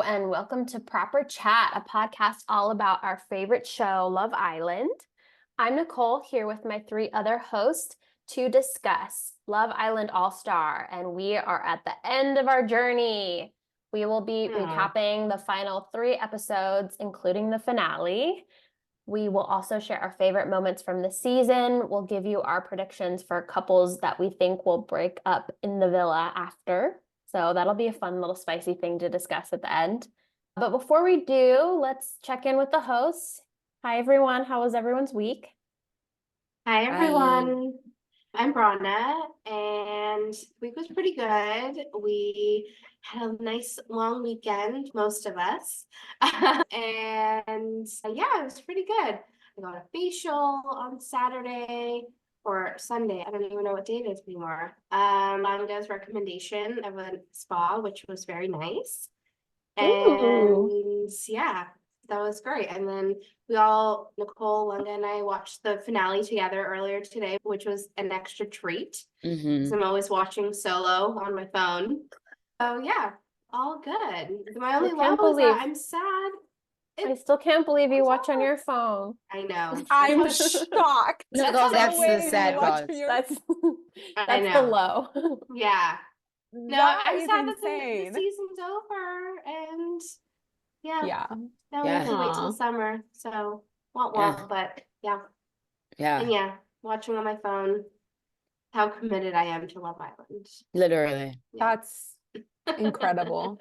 and welcome to Proper Chat, a podcast all about our favorite show, Love Island. I'm Nicole, here with my three other hosts to discuss Love Island All-Star, and we are at the end of our journey. We will be recapping the final 3 episodes, including the finale. We will also share our favorite moments from the season. We'll give you our predictions for couples that we think will break up in the villa after. So that'll be a fun little spicy thing to discuss at the end. But before we do, let's check in with the hosts. Hi, everyone. How was everyone's week? Hi, everyone. I'm Brana, and the week was pretty good. We had a nice long weekend, most of us. And yeah, it was pretty good. I got a facial on Saturday or Sunday. I don't even know what day it is anymore. Langa's recommendation of a spa, which was very nice. And yeah, that was great. And then Nicole, Langa, and I watched the finale together earlier today, which was an extra treat. Because I'm always watching solo on my phone. So yeah, all good. My only low is that I'm sad. I still can't believe you watch on your phone. I know. I'm shocked. Nicole, that's the sad part. That's the low. Yeah. No, I'm sad that the season's over, and yeah. Now we have to wait till summer. So but yeah. And watching on my phone how committed I am to Love Island. Literally. That's incredible.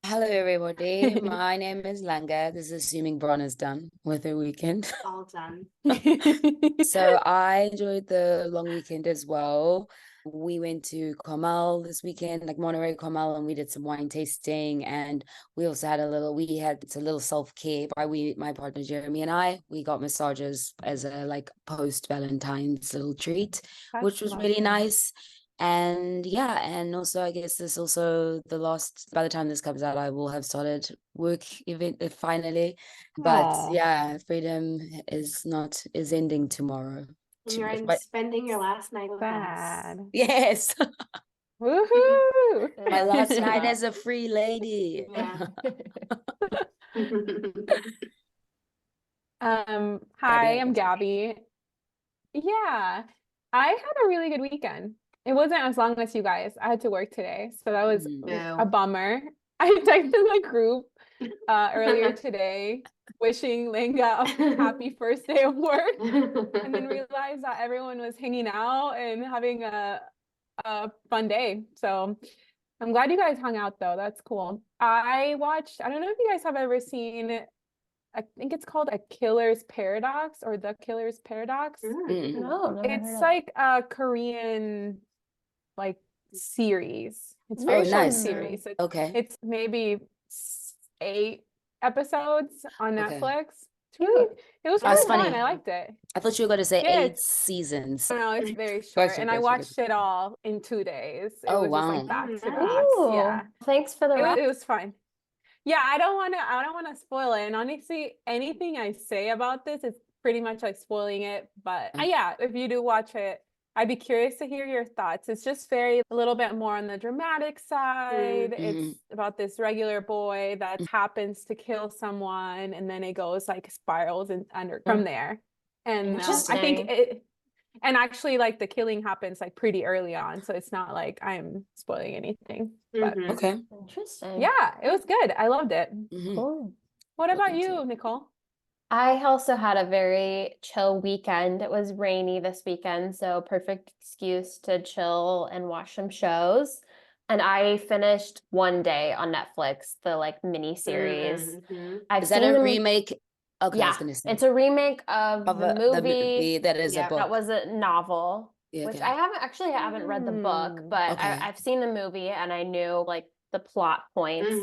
Hello, everybody. My name is Langa. This is assuming Brana's done with her weekend. All done. So I enjoyed the long weekend as well. We went to Carmel this weekend, like Monterey Carmel, and we did some wine tasting, and we also had a little self-care by my partner Jeremy and we got massages as a like post-Valentine's little treat. That's which was really nice. And and also I guess this also by the time this comes out, I will have started work finally. But freedom is ending tomorrow. And you're spending your last night with us. Yes. Woohoo! My last night as a free lady. Yeah. Hi, I'm Gabby. Yeah, I had a really good weekend. It wasn't as long as you guys. I had to work today, so that was a bummer. I texted my group earlier today wishing Langa a happy first day of work, and then realized that everyone was hanging out and having a fun day. So I'm glad you guys hung out, though. That's cool. I don't know if you guys have ever seen, I think it's called A Killer's Paradox or The Killer's Paradox. No, it's like a Korean like series. It's very short series. It's maybe 8 episodes on Netflix. It was really fun. I liked it. I thought you were going to say 8 seasons. No, it's very short. And I watched it all in 2 days. It was just like back to back. Yeah. Thanks for it was fun. Yeah, I don't want to spoil it. And honestly, anything I say about this is pretty much like spoiling it. But if you do watch it, I'd be curious to hear your thoughts. It's just a little bit more on the dramatic side. It's about this regular boy that happens to kill someone, and then it goes like spirals from there. And I think and actually like the killing happens like pretty early on, so it's not like I'm spoiling anything. But interesting. Yeah, it was good. I loved it. Cool. What about you, Nicole? I also had a very chill weekend. It was rainy this weekend, so perfect excuse to chill and watch some shows. And I finished One Day on Netflix, the like mini series. Is that a remake? Okay, yeah, it's a remake of the movie that is a book. That was a novel, which I haven't read the book, but I've seen the movie and I knew like the plot points.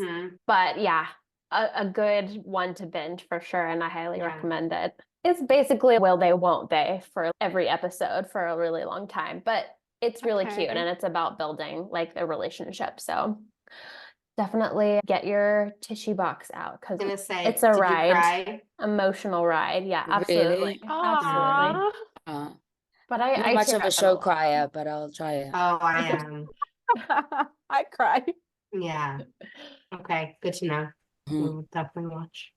But yeah. A good one to binge for sure, and I highly recommend it. It's basically will they, won't they for every episode for a really long time, but it's really cute and it's about building like the relationship. So definitely get your tissue box out because it's a ride, emotional ride. Yeah, absolutely, Really? Absolutely. But I'm not much of a show crier, but I'll try it. Oh, I am. I cry. Yeah. Okay, good to know. Mhm. We'll definitely watch.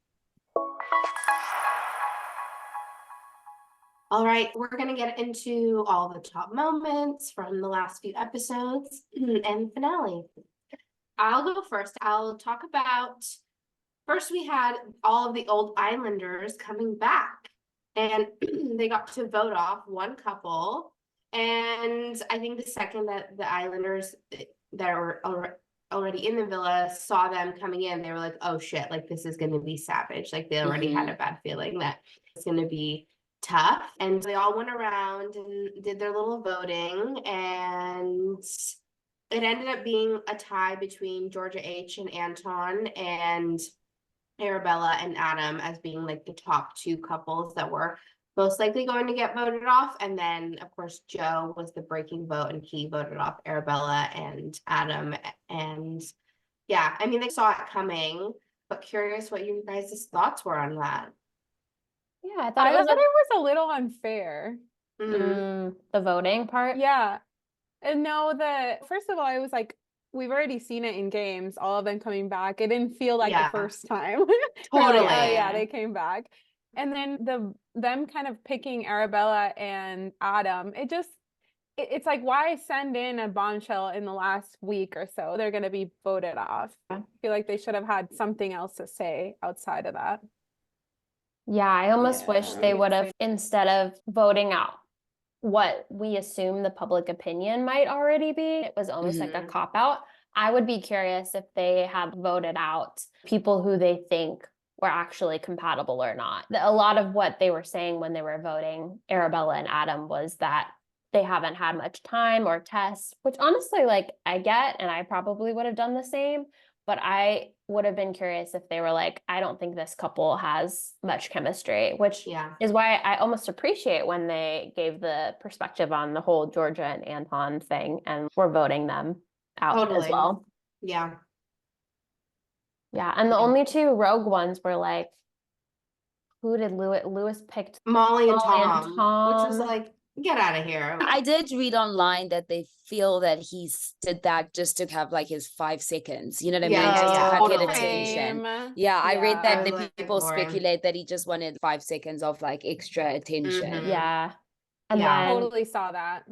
All right, we're gonna get into all the top moments from the last few episodes and finale. I'll go first. I'll talk about first we had all of the old Islanders coming back, and they got to vote off one couple. And I think the second that the Islanders that were already in the villa saw them coming in, they were like, oh shit, like this is gonna be savage. Like they already had a bad feeling that it's gonna be tough. And they all went around and did their little voting, and it ended up being a tie between Georgia H and Anton, and Arabella and Adam as being like the top two couples that were most likely going to get voted off. And then, of course, Joe was the breaking vote, and he voted off Arabella and Adam. And yeah, I mean, they saw it coming, but curious what you guys' thoughts were on that. Yeah, I thought I it was thought it was a little unfair. the voting part. Yeah. And no, first of all, I was like, we've already seen it in games, all of them coming back. It didn't feel like Yeah. the first time. We're like, Totally. oh yeah, they came back. And then them kind of picking Arabella and Adam, it's like, why send in a bombshell in the last week or so? They're gonna be voted off. I feel like they should have had something else to say outside of that. Yeah, I almost Yeah, wish they I'm would have, excited. instead of voting out what we assume the public opinion might already be, it was almost like a Mhm. cop out. I would be curious if they had voted out people who they think were actually compatible or not. A lot of what they were saying when they were voting Arabella and Adam was that they haven't had much time or tests, which honestly, like, I get, and I probably would have done the same. But I would have been curious if they were like, I don't think this couple has much chemistry, which Yeah. is why I almost appreciate when they gave the perspective on the whole Georgia and Anton thing and were voting them out as Totally. well. Yeah. Yeah. And the Yeah. only two rogue ones were like, who did Lewis picked? Molly and Molly and Tom, which was Tom. like, get out of here. I did read online that they feel that he did that just to have like his 5 seconds. You know what I mean? Yeah, Just to yeah, have get totally. attention. Same. Yeah, I read Yeah. that I the was like, people boring. speculate that he just wanted 5 seconds of like extra attention. Mhm. Yeah. And Yeah. then Totally saw that.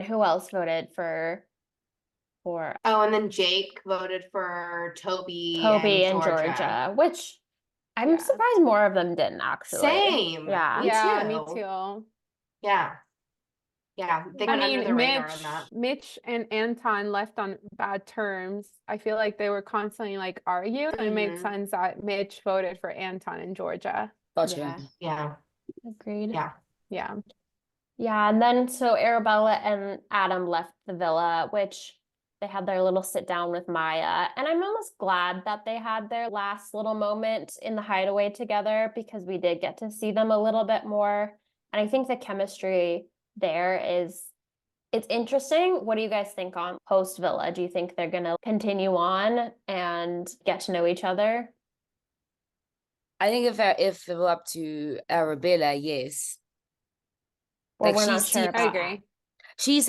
who else voted for Oh, and then Jake voted for Toby and Georgia, which I'm Yeah. surprised more of them didn't actually. Same. Yeah. Me Yeah, too. me too. Yeah. Yeah. They I went under mean, the radar on that. Mitch and Anton left on bad terms. I feel like they were constantly like arguing. So it made Mhm. sense that Mitch voted for Anton in Georgia. Gotcha. Yeah. Yeah. Agreed. Yeah. Yeah. Yeah, and then so Arabella and Adam left the villa, which they had their little sit down with Maya. And I'm almost glad that they had their last little moment in the hideaway together because we did get to see them a little bit more. And I think the chemistry there it's interesting. What do you guys think on post villa? Do you think they're gonna continue on and get to know each other? I think if it were up to Arabella, yes. Or Like, we're not she's sure deep- I about agree.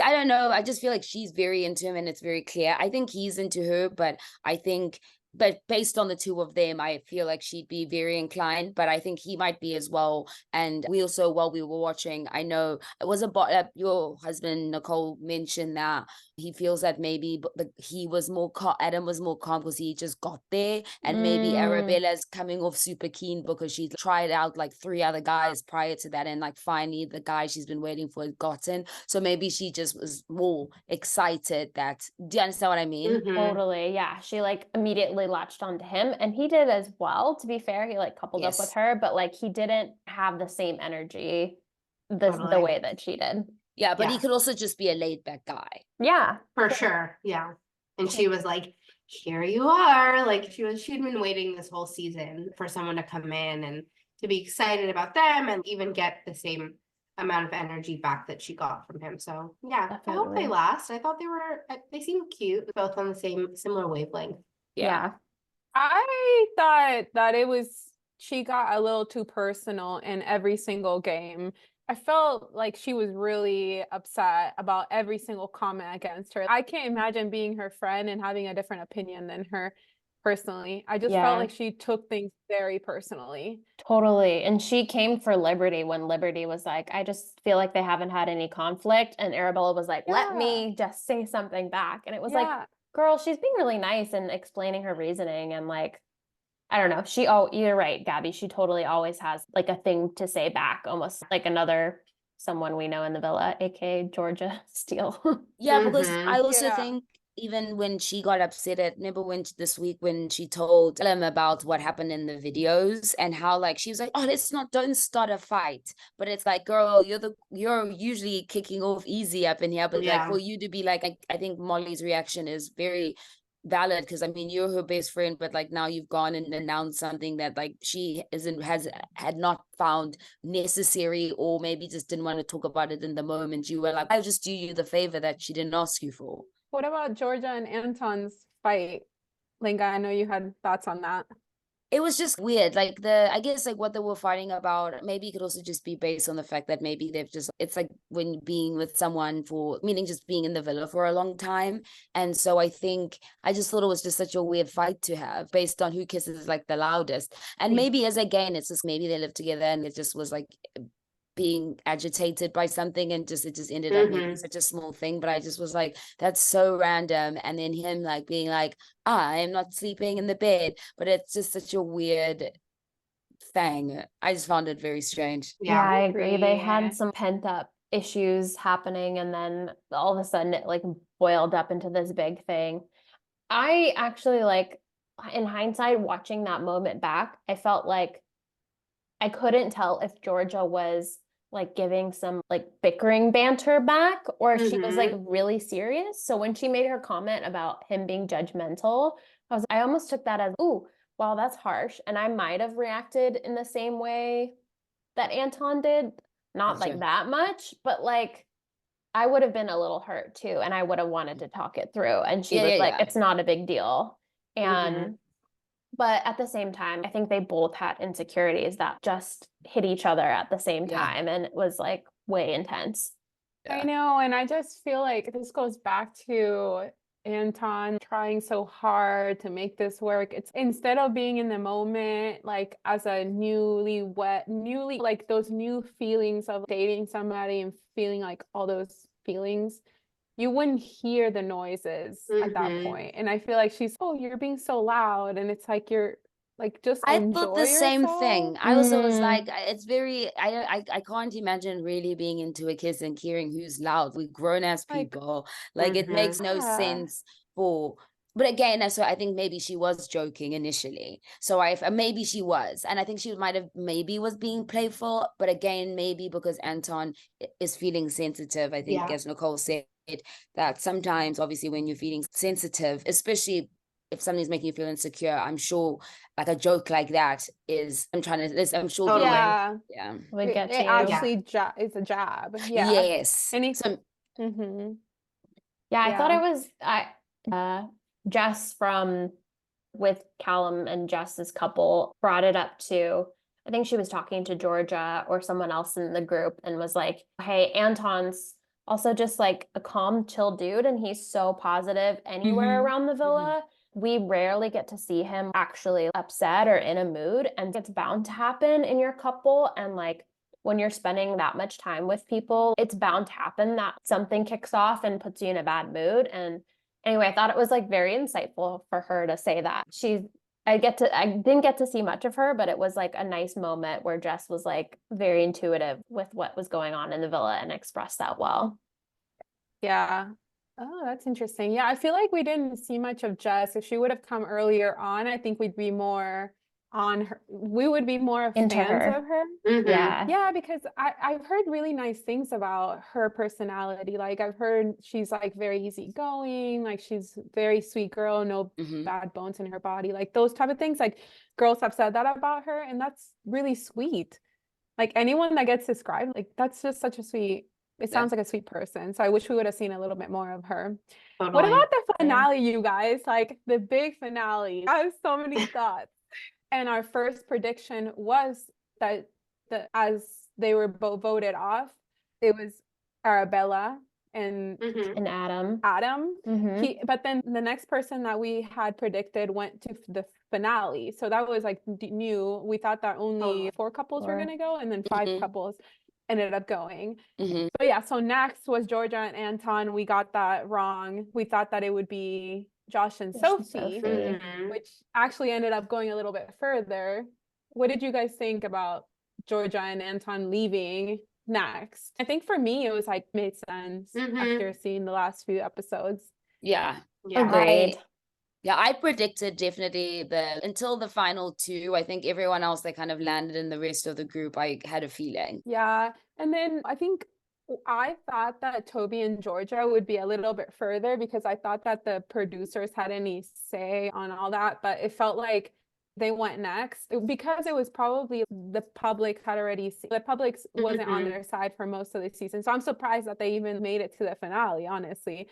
I don't know, I just feel like she's very into him and it's very clear. I think he's into her, but based on the two of them, I feel like she'd be very inclined, but I think he might be as well. And we also, while we were watching, I know it was about your husband, Nicole, mentioned that he feels that maybe Adam was more calm because he just got there. And maybe Arabella's coming off super keen because she tried out like 3 other guys prior to that. And like finally the guy she's been waiting for has gotten. So maybe she just was more excited do you understand what I mean? Mhm. Totally. Yeah. She like immediately latched onto him and he did as well. To be fair, he like coupled up with Yes. her, but like he didn't have the same energy the Totally. way that she did. Yeah, but he Yeah. could also just be a laid back guy. Yeah. For sure. Yeah. And she was like, here you are. Like she'd been waiting this whole season for someone to come in and to be excited about them and even get the same amount of energy back that she got from him. So yeah, I hope Definitely. they last. I thought they seemed cute, both on the similar wavelength. Yeah. I thought that she got a little too personal in every single game. I felt like she was really upset about every single comment against her. I can't imagine being her friend and having a different opinion than her. personally. I just Yeah. felt like she took things very personally. Totally. And she came for Liberty when Liberty was like, I just feel like they haven't had any conflict. And Arabella was like, let Yeah. me just say something back. And it was like, Yeah. girl, she's being really nice and explaining her reasoning. And like, I don't know. You're right, Gabby. She totally always has like a thing to say back, almost like someone we know in the villa, aka Georgia Steele. Yeah, because Mhm. I also Yeah. think even when she got upset at, remember this week when she told him about what happened in the videos and how like she was like, oh, don't start a fight. But it's like, girl, you're usually kicking off easy up in here. But like Yeah. for you to be like, I think Molly's reaction is very valid because I mean you're her best friend, but like now you've gone and announced something that like she had not found necessary, or maybe just didn't want to talk about it in the moment. You were like, I'll just do you the favor that she didn't ask you for. What about Georgia and Anton's fight? Linga, I know you had thoughts on that. It was just weird. Like I guess like what they were fighting about, maybe it could also just be based on the fact that maybe it's like when being with someone meaning just being in the villa for a long time. And so I just thought it was just such a weird fight to have based on who kisses like the loudest. And maybe it's just maybe they lived together and it just was like being agitated by something and it just ended up making such a small thing. But I just was like, that's so random. And then him like being like, I am not sleeping in the bed, but it's just such a weird thing. I just found it very strange. Yeah, I agree. They agree. had some pent up issues happening, and then all of a sudden it like boiled up into this big thing. I actually like, in hindsight, watching that moment back, I felt like I couldn't tell if Georgia was like giving some like bickering banter back or if she was like really serious. So when she made her comment about him being judgmental, I almost took that as, ooh, wow, that's harsh. And I might have reacted in the same way that Anton did. Not like Gotcha. that much, but like I would have been a little hurt too. And I would have wanted to talk it through. And she was like, it's not a big deal. And but at the same time, I think they both had insecurities that just hit each other at the same Yeah. time. And it was like way intense. I know, and I just feel like this goes back to Anton trying so hard to make this work. It's instead of being in the moment, like as a newly like those new feelings of dating somebody and feeling like all those feelings, you wouldn't hear the noises at that point. And I feel like she's, oh, you're being so loud. And it's like you're like just I enjoy thought the same thing. yourself. I also was like, it's very, I can't imagine really being into a kiss and hearing who's loud. We're grown ass Like, people. Like it makes no yeah. sense but again, so I think maybe she was joking initially. So maybe she was, and I think she might have maybe was being playful, but again, maybe because Anton is feeling sensitive. I think, as Nicole said, that sometimes, obviously, when you're feeling sensitive, especially if something's making you feel insecure, I'm sure like a joke like that I'm sure. Totally. Yeah. Would get It to you. actually it's a jab. Yeah. Yes. And So Yeah, I thought Yeah. it was Jess from with Callum and Jess's couple brought it up to, I think she was talking to Georgia or someone else in the group and was like, hey, Anton's also just like a calm, chill dude, and he's so positive anywhere around the villa. We rarely get to see him actually upset or in a mood, and it's bound to happen in your couple. And like when you're spending that much time with people, it's bound to happen that something kicks off and puts you in a bad mood. And anyway, I thought it was like very insightful for her to say that. I didn't get to see much of her, but it was like a nice moment where Jess was like very intuitive with what was going on in the villa and expressed that well. Yeah. Oh, that's interesting. Yeah, I feel like we didn't see much of Jess. If she would have come earlier on, I think we'd be more on her. We would be more Into fans her. of her. Yeah. Yeah, because I've heard really nice things about her personality. Like I've heard she's like very easygoing, like she's very sweet girl, no bad bones in her body, like those type of things. Like girls have said that about her, and that's really sweet. Like anyone that gets described, like that's just such a sweet. It sounds like a sweet person. So I wish we would have seen a little bit more of her. Totally. What about the finale, you guys? Like the big finale. I have so many thoughts. And our first prediction was that as they were both voted off, it was Arabella and Mhm. And Adam. Adam. Mhm. But then the next person that we had predicted went to the finale. So that was like new. We thought that only Oh. 4 couples were Four. going to go, and then 5 Mhm. couples ended up going. Mhm. But yeah, so next was Georgia and Anton. We got that wrong. We thought that it would be Josh and Josh and Sophie, Sophie. Mhm. which actually ended up going a little bit further. What did you guys think about Georgia and Anton leaving next? I think for me, it was like made sense after seeing the last few episodes. Yeah. Yeah. Agreed. I predicted definitely until the final 2. I think everyone else that kind of landed in the rest of the group, I had a feeling. Yeah. And then I think I thought that Toby and Georgia would be a little bit further because I thought that the producers had any say on all that, but it felt like they went next because it was probably the public had already seen, the public wasn't on Mhm. their side for most of the season. So I'm surprised that they even made it to the finale, honestly,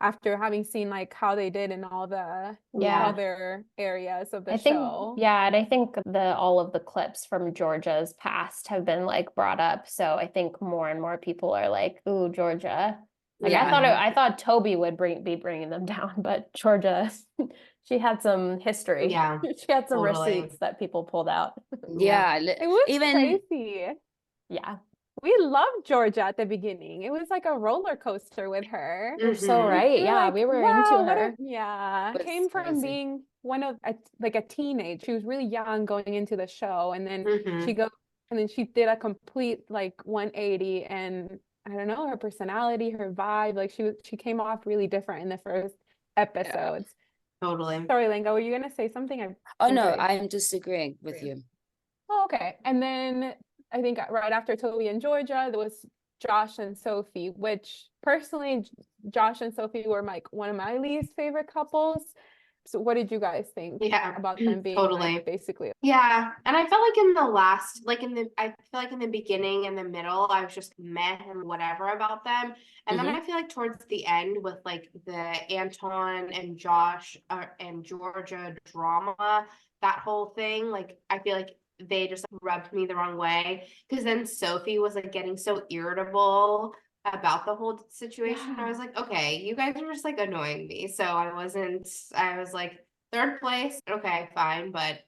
after having seen like how they did in all the Yeah. other areas of the I think, show. yeah, and I think all of the clips from Georgia's past have been like brought up. So I think more and more people are like, "Ooh, Georgia." Like Yeah. I thought Toby would be bringing them down, but Georgia, she had some history. Yeah. She had some Totally. receipts that people pulled out. Yeah. It was Even crazy. Yeah, We loved Georgia at the beginning. It was like a roller coaster with her. you're so Mhm. right. We were Yeah, like, we were wow, into what a her. yeah. Was Came from crazy. being one of like a teenage. She was really young going into the show, and then Mhm. she did a complete like 180, and I don't know, her personality, her vibe, like she came off really different in the first episodes. Totally. Sorry, Lenga, were you gonna say something? Oh no, Sorry. I'm just agreeing with you. Oh, okay. And then I think right after Toby and Georgia, there was Josh and Sophie, which personally, Josh and Sophie were like one of my least favorite couples. So what did you guys think Yeah. about them being Totally. like basically? Yeah. And I felt like in the last, I feel like in the beginning and the middle, I was just meh and whatever about them. And then Mhm. I feel like towards the end with like the Anton and Josh and Georgia drama, that whole thing, like I feel like they just rubbed me the wrong way. Because then Sophie was like getting so irritable about the whole situation. I was like, okay, you guys are just like annoying me. So I was like, 3rd place, okay, fine, but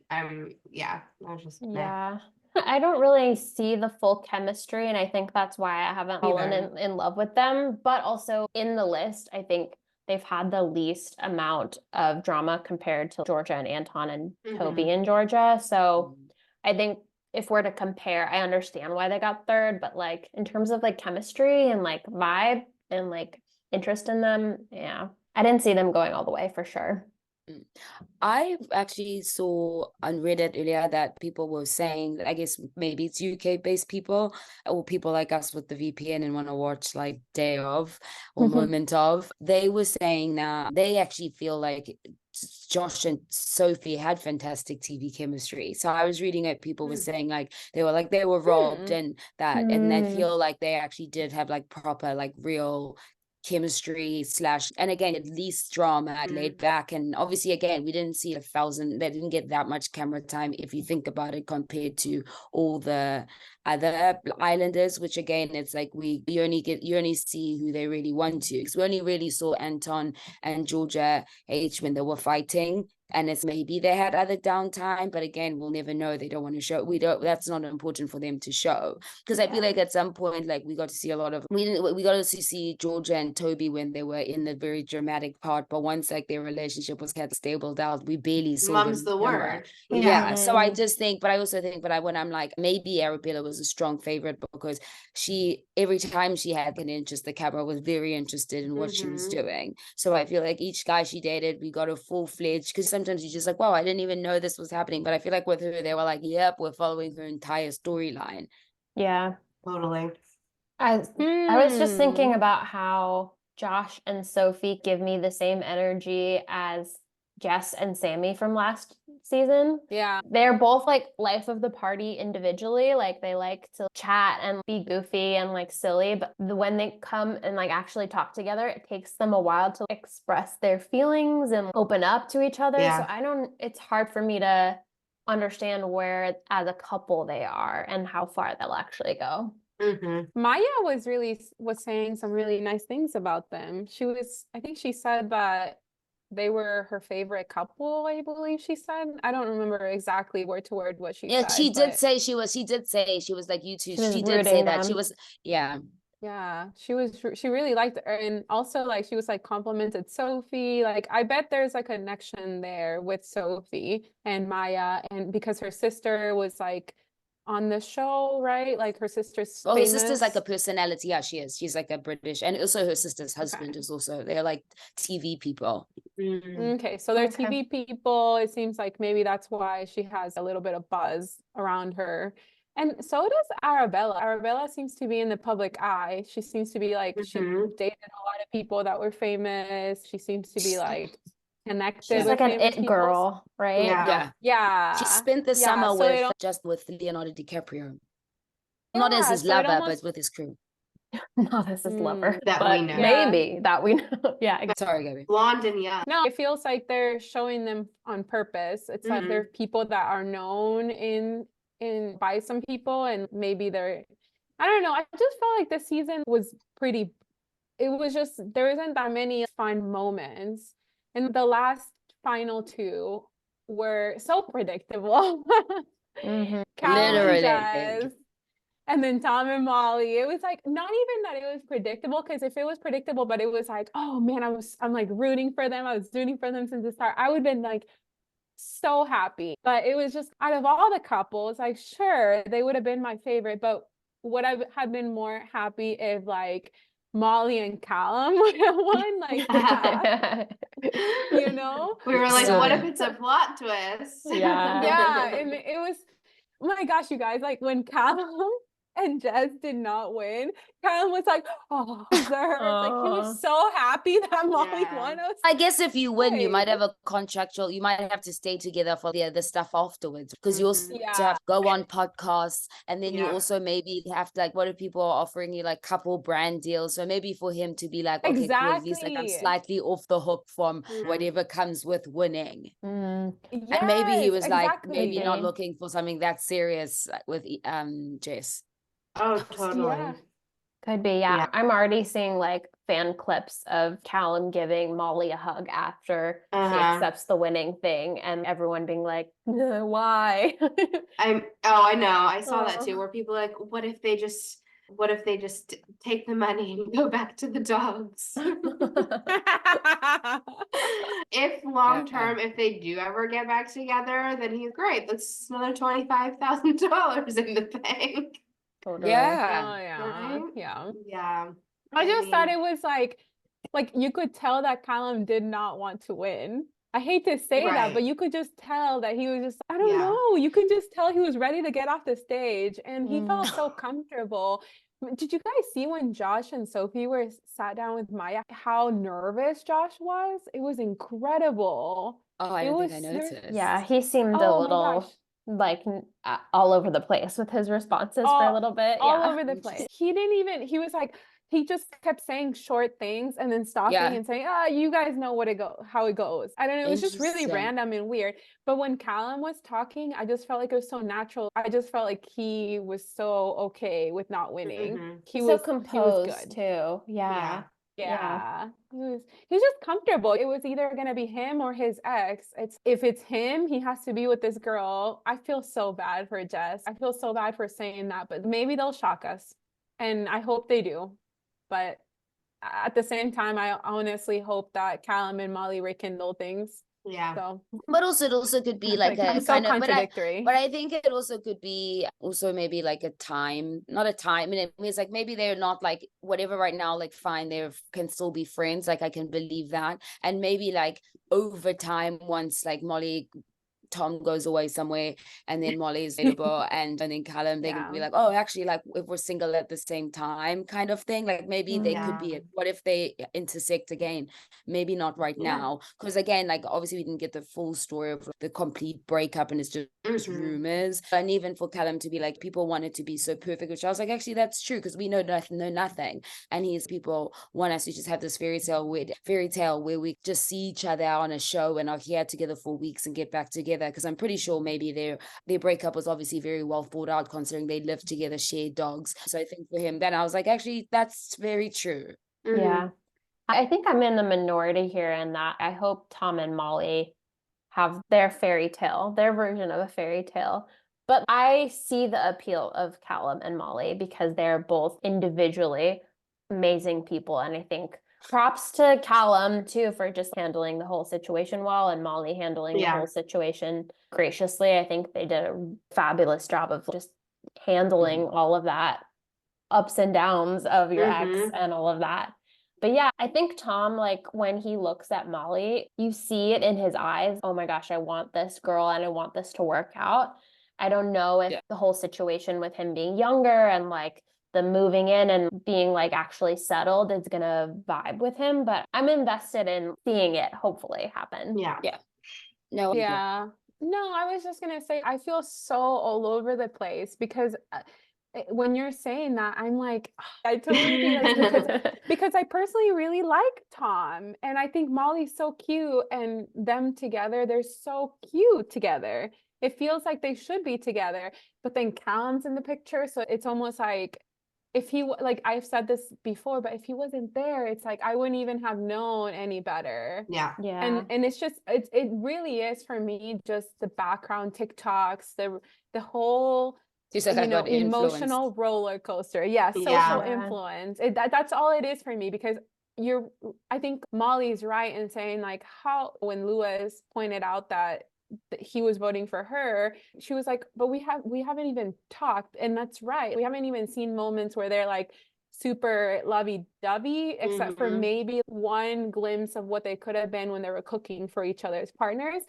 yeah, I was just meh. Yeah. I don't really see the full chemistry, and I think that's why I haven't fallen Either. in love with them. But also in the list, I think they've had the least amount of drama compared to Georgia and Anton and Toby and Georgia. So I think if we're to compare, I understand why they got 3rd, but like in terms of like chemistry and like vibe and like interest in them, yeah, I didn't see them going all the way for sure. I actually saw on Reddit earlier that people were saying, I guess maybe it's UK based people or people like us with the VPN and want to watch like day of or moment of. They were saying now they actually feel like Josh and Sophie had fantastic TV chemistry. So I was reading it, people were saying like they were robbed and that, and they feel like they actually did have like proper, like real chemistry / and again at least drama laid back, and obviously again we didn't see they didn't get that much camera time if you think about it compared to all the other islanders, which again it's like you only see who they really want to, because we only really saw Anton and Georgia H when they were fighting, and it's maybe they had other downtime, but again we'll never know. They don't want to show, that's not important for them to show, because I feel like at some point like we got to see a lot of we got to see Georgia and Toby when they were in the very dramatic part, but once like their relationship was kind of stabled out, we barely saw Mum's them the word. yeah. So I just think, but I also think, when I'm like, maybe Arabella was a strong favorite because every time she had an interest, the camera was very interested in what she was doing. So I feel like each guy she dated, we got a full-fledged, because sometimes you're just like, wow, I didn't even know this was happening. But I feel like with her, they were like, yep, we're following her entire storyline. Yeah. Totally. I was just thinking about how Josh and Sophie give me the same energy as Jess and Sammy from last season. Yeah. They're both like life of the party individually. Like they like to chat and be goofy and like silly, but when they come and like actually talk together, it takes them a while to express their feelings and open up to each other. Yeah. So it's hard for me to understand where as a couple they are and how far they'll actually go. Maya was saying some really nice things about them. I think she said that they were her favorite couple, I believe she said. I don't remember exactly word to word what she said. She did say she was like, you two, she did say that she was, yeah, she really liked her. And also like she was like complimented Sophie. Like I bet there's like a connection there with Sophie and Maya, and because her sister was like on the show, right? Like her sister's her famous. sister's like a personality. Yeah, she is. She's like a British, and also her sister's husband is also, they're like TV people. Okay, so they're TV people. It seems like maybe that's why she has a little bit of buzz around her. And so does Arabella. Arabella seems to be in the public eye. She seems to be like, she dated a lot of people that were famous. She seems to be like connected. She's like an it girl, right? Yeah. She spent the summer with Leonardo DiCaprio. Not as his lover, but with his crew. Not as his lover. That we know. Maybe that we know. Yeah. Sorry, Gabby. Blonde and young. No, it feels like they're showing them on purpose. It's like they're people that are known by some people, and maybe I don't know. I just felt like this season was pretty, it was just, there isn't that many fun moments. And the last final two were so predictable. Literally. And then Tom and Molly. It was like, not even that it was predictable, because if it was predictable, but it was like, oh man, I'm like rooting for them. I was rooting for them since the start. I would have been like so happy. But it was just, out of all the couples, like sure, they would have been my favorite, but would I have been more happy if like Molly and Callum would have won? Like that? You know? We were like, what if it's a plot twist? Yeah. And it was, oh my gosh, you guys, like when Callum and Jess did not win, Callum was like, oh, like he was so happy that Molly won. I guess if you win, you might have you might have to stay together for the stuff afterwards, because you also have to go on podcasts, and then you also maybe have to, like, what if people are offering you like couple brand deals? So maybe for him to be like, okay, cool, at least like I'm slightly off the hook from whatever comes with winning. Yes, and maybe he was like maybe not looking for something that serious with Jess. Oh, totally. Could be, I'm already seeing like fan clips of Callum giving Molly a hug after she accepts the winning thing, and everyone being like, why? I know. I saw that too, where people are like, what if they just take the money and go back to the dogs? If long term, if they do ever get back together, then he's great. That's another $25,000 in the bank. Totally. Yeah. I just thought it was like you could tell that Callum did not want to win. I hate to say that, but you could just tell that he was just, I don't know, you could just tell he was ready to get off the stage, and he felt so comfortable. Did you guys see when Josh and Sophie sat down with Maya, how nervous Josh was? It was incredible. Oh, I don't think I noticed. Yeah, he seemed a little like all over the place with his responses for a little bit. All over the place. He was like, he just kept saying short things and then stopping and saying, you guys know how it goes. I don't know. It was just really random and weird. But when Callum was talking, I just felt like it was so natural. I just felt like he was so okay with not winning. He was composed, he was good too. Yeah. He was just comfortable. It was either gonna be him or his ex. If it's him, he has to be with this girl. I feel so bad for Jess. I feel so bad for saying that, but maybe they'll shock us, and I hope they do. But at the same time, I honestly hope that Callum and Molly rekindle things. Yeah. So, but also it also could be like a kind of contradictory. But I think it also could be also maybe like not a time. I mean, it's like maybe they're not like whatever right now, like fine, they can still be friends. Like I can believe that. And maybe like over time, once like Tom goes away somewhere, and then Molly's available, and then Callum, they can be like, oh, actually, like if we're single at the same time, kind of thing. Like maybe they could be. What if they intersect again? Maybe not right now, because again, like obviously we didn't get the full story of the complete breakup, and it's just rumors. And even for Callum to be like, people want it to be so perfect, which I was like, actually, that's true, because we know nothing, and people want us to just have this fairy tale where we just see each other on a show and are here together for weeks and get back together. together, because I'm pretty sure maybe their breakup was obviously very well thought out, considering they lived together, shared dogs. So I think for him, then I was like, actually, that's very true. Mhm. Yeah. I think I'm in the minority here in that I hope Tom and Molly have their fairy tale, their version of a fairy tale. But I see the appeal of Callum and Molly because they're both individually amazing people. And I think props to Callum too for just handling the whole situation well, and Molly handling the Yeah. whole situation graciously. I think they did a fabulous job of just handling all of that ups and downs of your ex Mhm. and all of that. But yeah, I think Tom, like when he looks at Molly, you see it in his eyes. Oh my gosh, I want this girl and I want this to work out. I don't know if Yeah. the whole situation with him being younger and like the moving in and being like actually settled is gonna vibe with him, but I'm invested in seeing it hopefully happen. Yeah. No, Yeah. No, I was just gonna say, I feel so all over the place because when you're saying that, I'm like, I totally think that's because I personally really like Tom, and I think Molly's so cute, and them together, they're so cute together. It feels like they should be together, but then Callum's in the picture, so it's almost like if like I've said this before, but if he wasn't there, it's like I wouldn't even have known any better. Yeah. Yeah. And it's just it really is for me just the background TikToks, the whole just like I got influenced. emotional roller coaster. Yeah, social Yeah. influence. That's all it is for me because I think Molly's right in saying like how when Lewis pointed out that he was voting for her, she was like, but we haven't even talked, and that's right. We haven't even seen moments where they're like super lovey-dovey, except for Mhm. maybe one glimpse of what they could have been when they were cooking for each other's partners.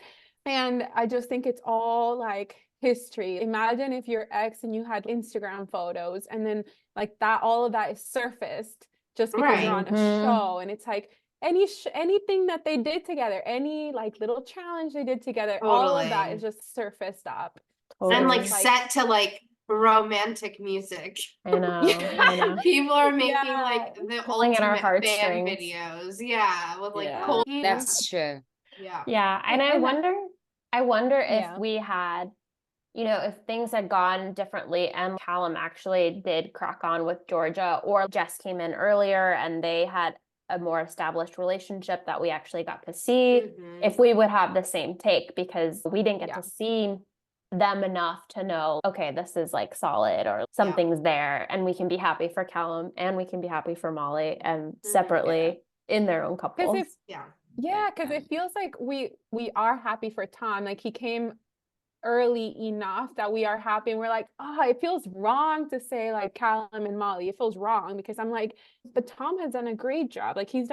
And I just think it's all like history. Imagine if you're ex and you had Instagram photos and then like that, all of that is surfaced just because you're Right. on a show. And it's like anything that they did together, any like little challenge they did together, all of that Totally. is just surfaced up. And Totally. like it's like- set to like romantic music. I know, I know. People are making Yeah. like the Pulling at our ultimate fan heartstrings. videos. Yeah, with like Yeah, cold. that's true. Yeah. Yeah, and And I wonder if Yeah. we had, you know, if things had gone differently and Callum actually did crack on with Georgia, or Jess came in earlier and they had a more established relationship that we actually got to see, Mhm. if we would have the same take, because we didn't get Yeah. to see them enough to know, okay, this is like solid or something's there, and we can be happy for Callum and we can be happy for Molly and separately in their own couples. Because Yeah. yeah, because it feels like we are happy for Tom. Like he came early enough that we are happy, and we're like, oh, it feels wrong to say like Callum and Molly. It feels wrong because I'm like, but Tom has done a great job. Like he's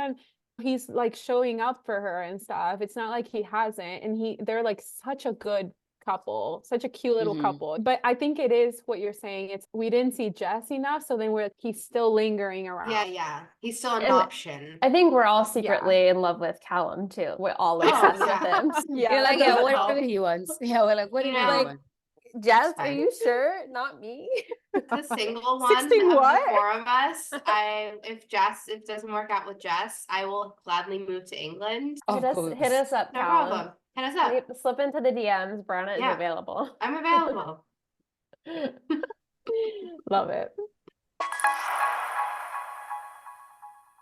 like showing up for her and stuff. It's not like he hasn't, and they're like such a good couple, such a cute little couple. But I think it is what you're saying. It's we didn't see Jess enough, so then he's still lingering around. Yeah. He's still an And option. I think we're all secretly in love with Callum too. We're all obsessed with him. Yeah, You're like, that yeah, doesn't whatever help. he wants. Yeah, we're like, whatever You he know, wants. Jess, are you sure? Not me. The single one of 16 the what? four of us, if it doesn't work out with Jess, I will gladly move to England. Of Hit course. us up, No Callum. problem. Hit us up. Slip into the DMs. Brana is Yeah. available. I'm available. Love it.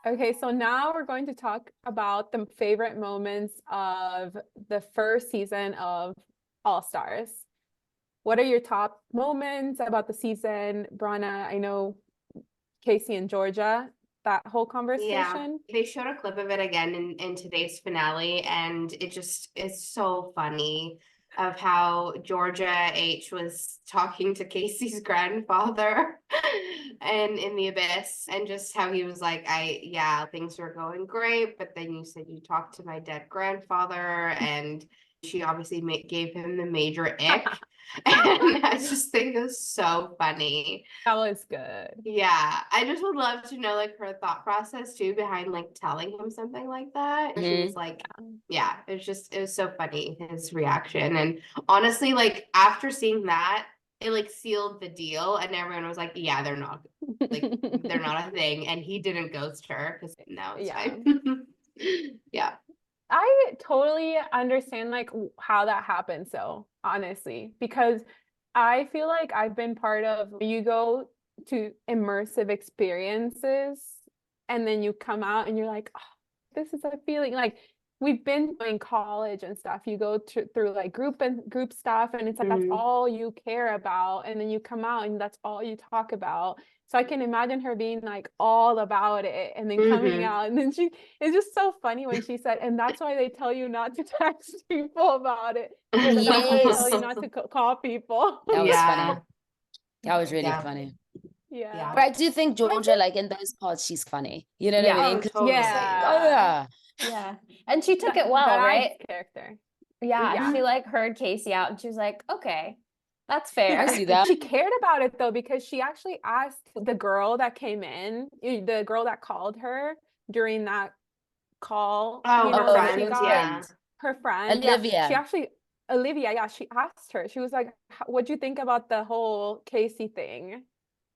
Okay, so now we're going to talk about the favorite moments of the first season of All Stars. What are your top moments about the season? Brana, I know Casey and Georgia, that whole conversation. They showed a clip of it again in today's finale, and it just is so funny of how Georgia H was talking to Casey's grandfather and in the abyss, and just how he was like, things were going great, but then you said you talked to my dead grandfather, and she obviously gave him the major ick. And I just think it was so funny. That was good. Yeah, I just would love to know like her thought process too behind like telling him something like that. She was like, yeah, it was so funny, his reaction. And honestly, like after seeing that, it like sealed the deal, and everyone was like, yeah, they're not a thing. And he didn't ghost her because now it's fine. Yeah. I totally understand like how that happens though, honestly, because I feel like I've been part of you go to immersive experiences and then you come out and you're like, oh, this is a feeling like we've been in college and stuff. You go through like group stuff and it's like that's all you care about. And then you come out and that's all you talk about. So I can imagine her being like all about it and then coming out. And then it's just so funny when she said, and that's why they tell you not to text people about it. Or that's why they tell you not to call people. That was Yeah. funny. That was really Yeah. funny. Yeah. But I do think Georgia, like in those parts, she's funny. You know what Yeah. I mean? Oh, 'Cause totally. it's like, oh yeah. Yeah. And she took it well, That adds right? character. Yeah, Yeah. she like heard Casey out and she was like, okay, that's I fair. see that. She cared about it though, because she actually asked the girl that came in, the girl that called her during that call, Oh, you her know, that she friend, got yeah. her friend. Yeah, Olivia. she actually, Olivia, yeah, she asked her. She was like, what'd you think about the whole Casey thing?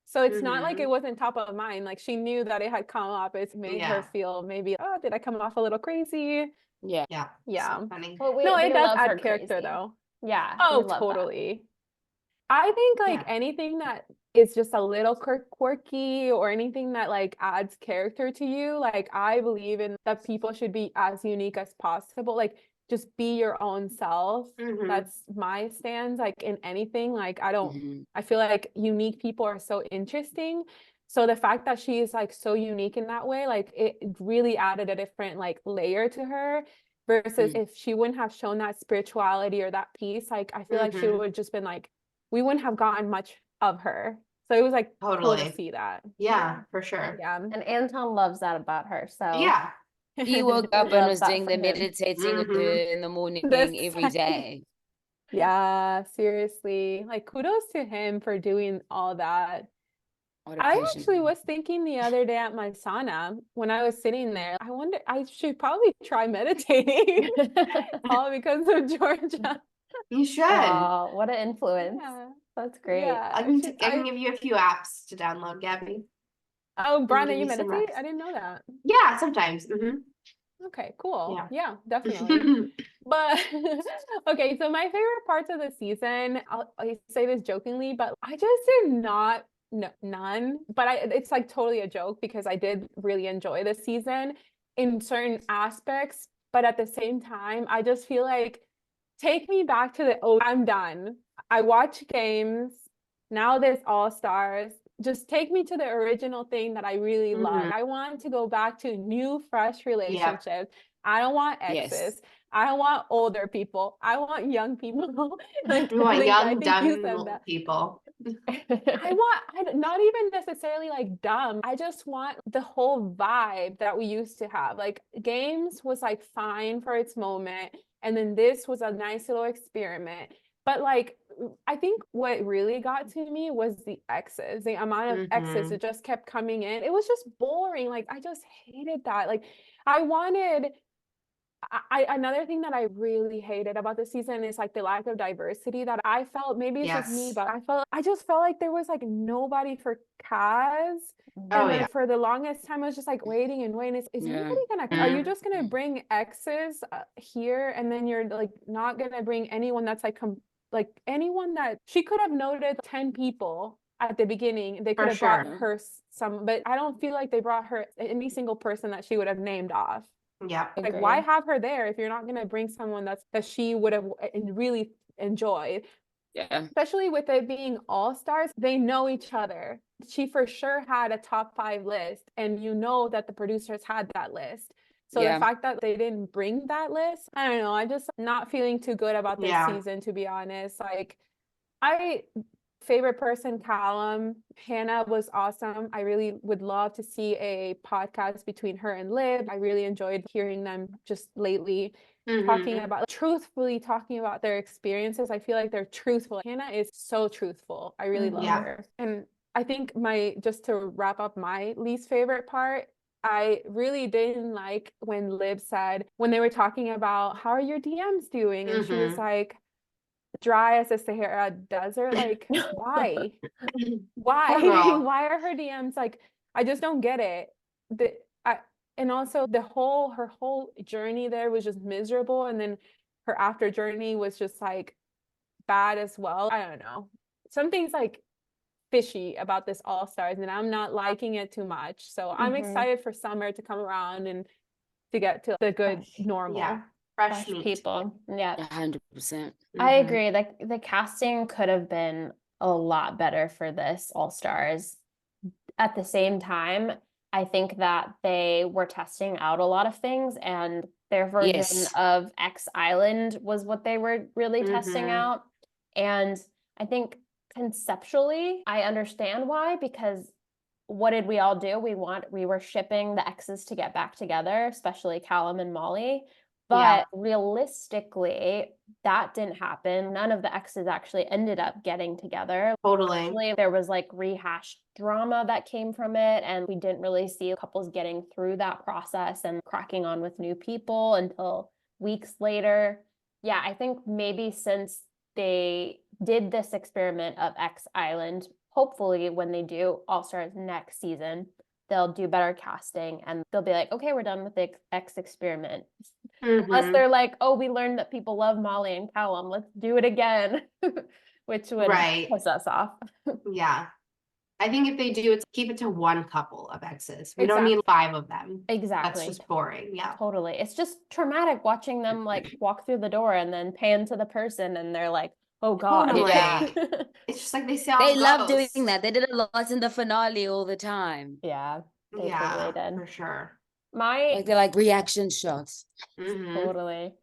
So it's not like it wasn't top of mind. Like she knew that it had come up. It's made her feel maybe, oh, did I come off a little crazy? Yeah. Yeah. Yeah. So funny. Well, No, we it does love her add character crazy. though. Yeah. Oh, we love that. totally. I think like Yeah. anything that is just a little quirky or anything that like adds character to you, like I believe in that people should be as unique as possible. Like just be your own self. That's my stance. Like in anything, like I feel like unique people are so interesting. So the fact that she is like so unique in that way, like it really added a different like layer to her. Versus if she wouldn't have shown that spirituality or that peace, like I feel like she would have just been like, we wouldn't have gotten much of her. So it was like cool Totally. to see that. Yeah, for sure. Yeah. And Anton loves that about her. So Yeah. He woke up and Love was that doing for the him. meditating with her in the morning That's every right. day. Yeah, seriously. Like kudos to him for doing all that. What a I patient actually man. was thinking the other day at my sauna when I was sitting there, I wonder I should probably try meditating. All because of Georgia. You should. Oh, what an influence. Yeah. That's great. Yeah. I can give you a few apps to download, Gabby. Oh, Brenda, give you you some meditate? reps. I didn't know that. Yeah, sometimes. Okay, cool. Yeah. Yeah, definitely. But okay, so my favorite parts of the season, I say this jokingly, but I just did not, no, none, but it's like totally a joke because I did really enjoy this season in certain aspects, but at the same time, I just feel like take me back to I'm done. I watch games. Now there's All Stars. Just take me to the original thing that I really love. I want to go back to new, fresh relationships. I don't want exes. Yes. I don't want older people. I want young people. Like, You want I young, think you said dumb that. people. Not even necessarily like dumb. I just want the whole vibe that we used to have. Like games was like fine for its moment. And then this was a nice little experiment. But like, I think what really got to me was the exes, the amount of exes that just kept coming in. It was just boring. Like, I just hated that. Like, I wanted, another thing that I really hated about the season is like the lack of diversity that I felt, maybe it's just me, but I just felt like there was like nobody for Kaz. And like for the longest time, I was just like waiting and waiting. Is anybody gonna, are you just gonna bring exes here? And then you're like not gonna bring anyone that's like anyone that she could have noted 10 people at the beginning. They could have brought her some, but I don't feel like they brought her any single person that she would have named off. Yeah. Like, why have her there if you're not going to bring someone that she would have really enjoyed? Yeah. Especially with it being All Stars, they know each other. She for sure had a top 5 list, and you know that the producers had that list. So the fact that they didn't bring that list, I don't know. I'm just not feeling too good about this season, to be honest. Like, favorite person, Callum. Hannah was awesome. I really would love to see a podcast between her and Liv. I really enjoyed hearing them just lately truthfully talking about their experiences. I feel like they're truthful. Hannah is so truthful. I really love her. And I think just to wrap up my least favorite part, I really didn't like when Liv said, when they were talking about how are your DMs doing? And she was like, dry as the Sahara Desert. Like, why? Why? Why are her DMs like? I just don't get it. And also her whole journey there was just miserable. And then her after journey was just like bad as well. I don't know. Something's like fishy about this All Stars, and I'm not liking it too much. So I'm excited for summer to come around and to get to the good normal. Yeah. Fresh Fresh meat. people. Yeah. 100%. I agree. Like the casting could have been a lot better for this All Stars. At the same time, I think that they were testing out a lot of things, and their version Yes. of X Island was what they were really testing Mhm. out. And I think conceptually, I understand why, because what did we all do? We were shipping the X's to get back together, especially Callum and Molly. Yeah. But realistically, that didn't happen. None of the X's actually ended up getting together. Totally. Actually, there was like rehashed drama that came from it, and we didn't really see couples getting through that process and cracking on with new people until weeks later. Yeah, I think maybe since they did this experiment of X Island, hopefully when they do All Stars next season, they'll do better casting and they'll be like, okay, we're done with the X experiment. Unless Mhm. they're like, oh, we learned that people love Molly and Callum, let's do it again, which would Right. piss us off. Yeah. I think if they do, it's keep it to one couple of exes. We don't need 5 of them. That's Exactly. just boring. Yeah. Totally. It's just traumatic watching them like walk through the door and then pan to the person and they're like, oh God. Totally. Yeah. It's just like they say They love doing that. They did it a lot in the finale all the time. Yeah, they Yeah, totally did. for sure. Like they're like reaction shots. Mhm. Totally.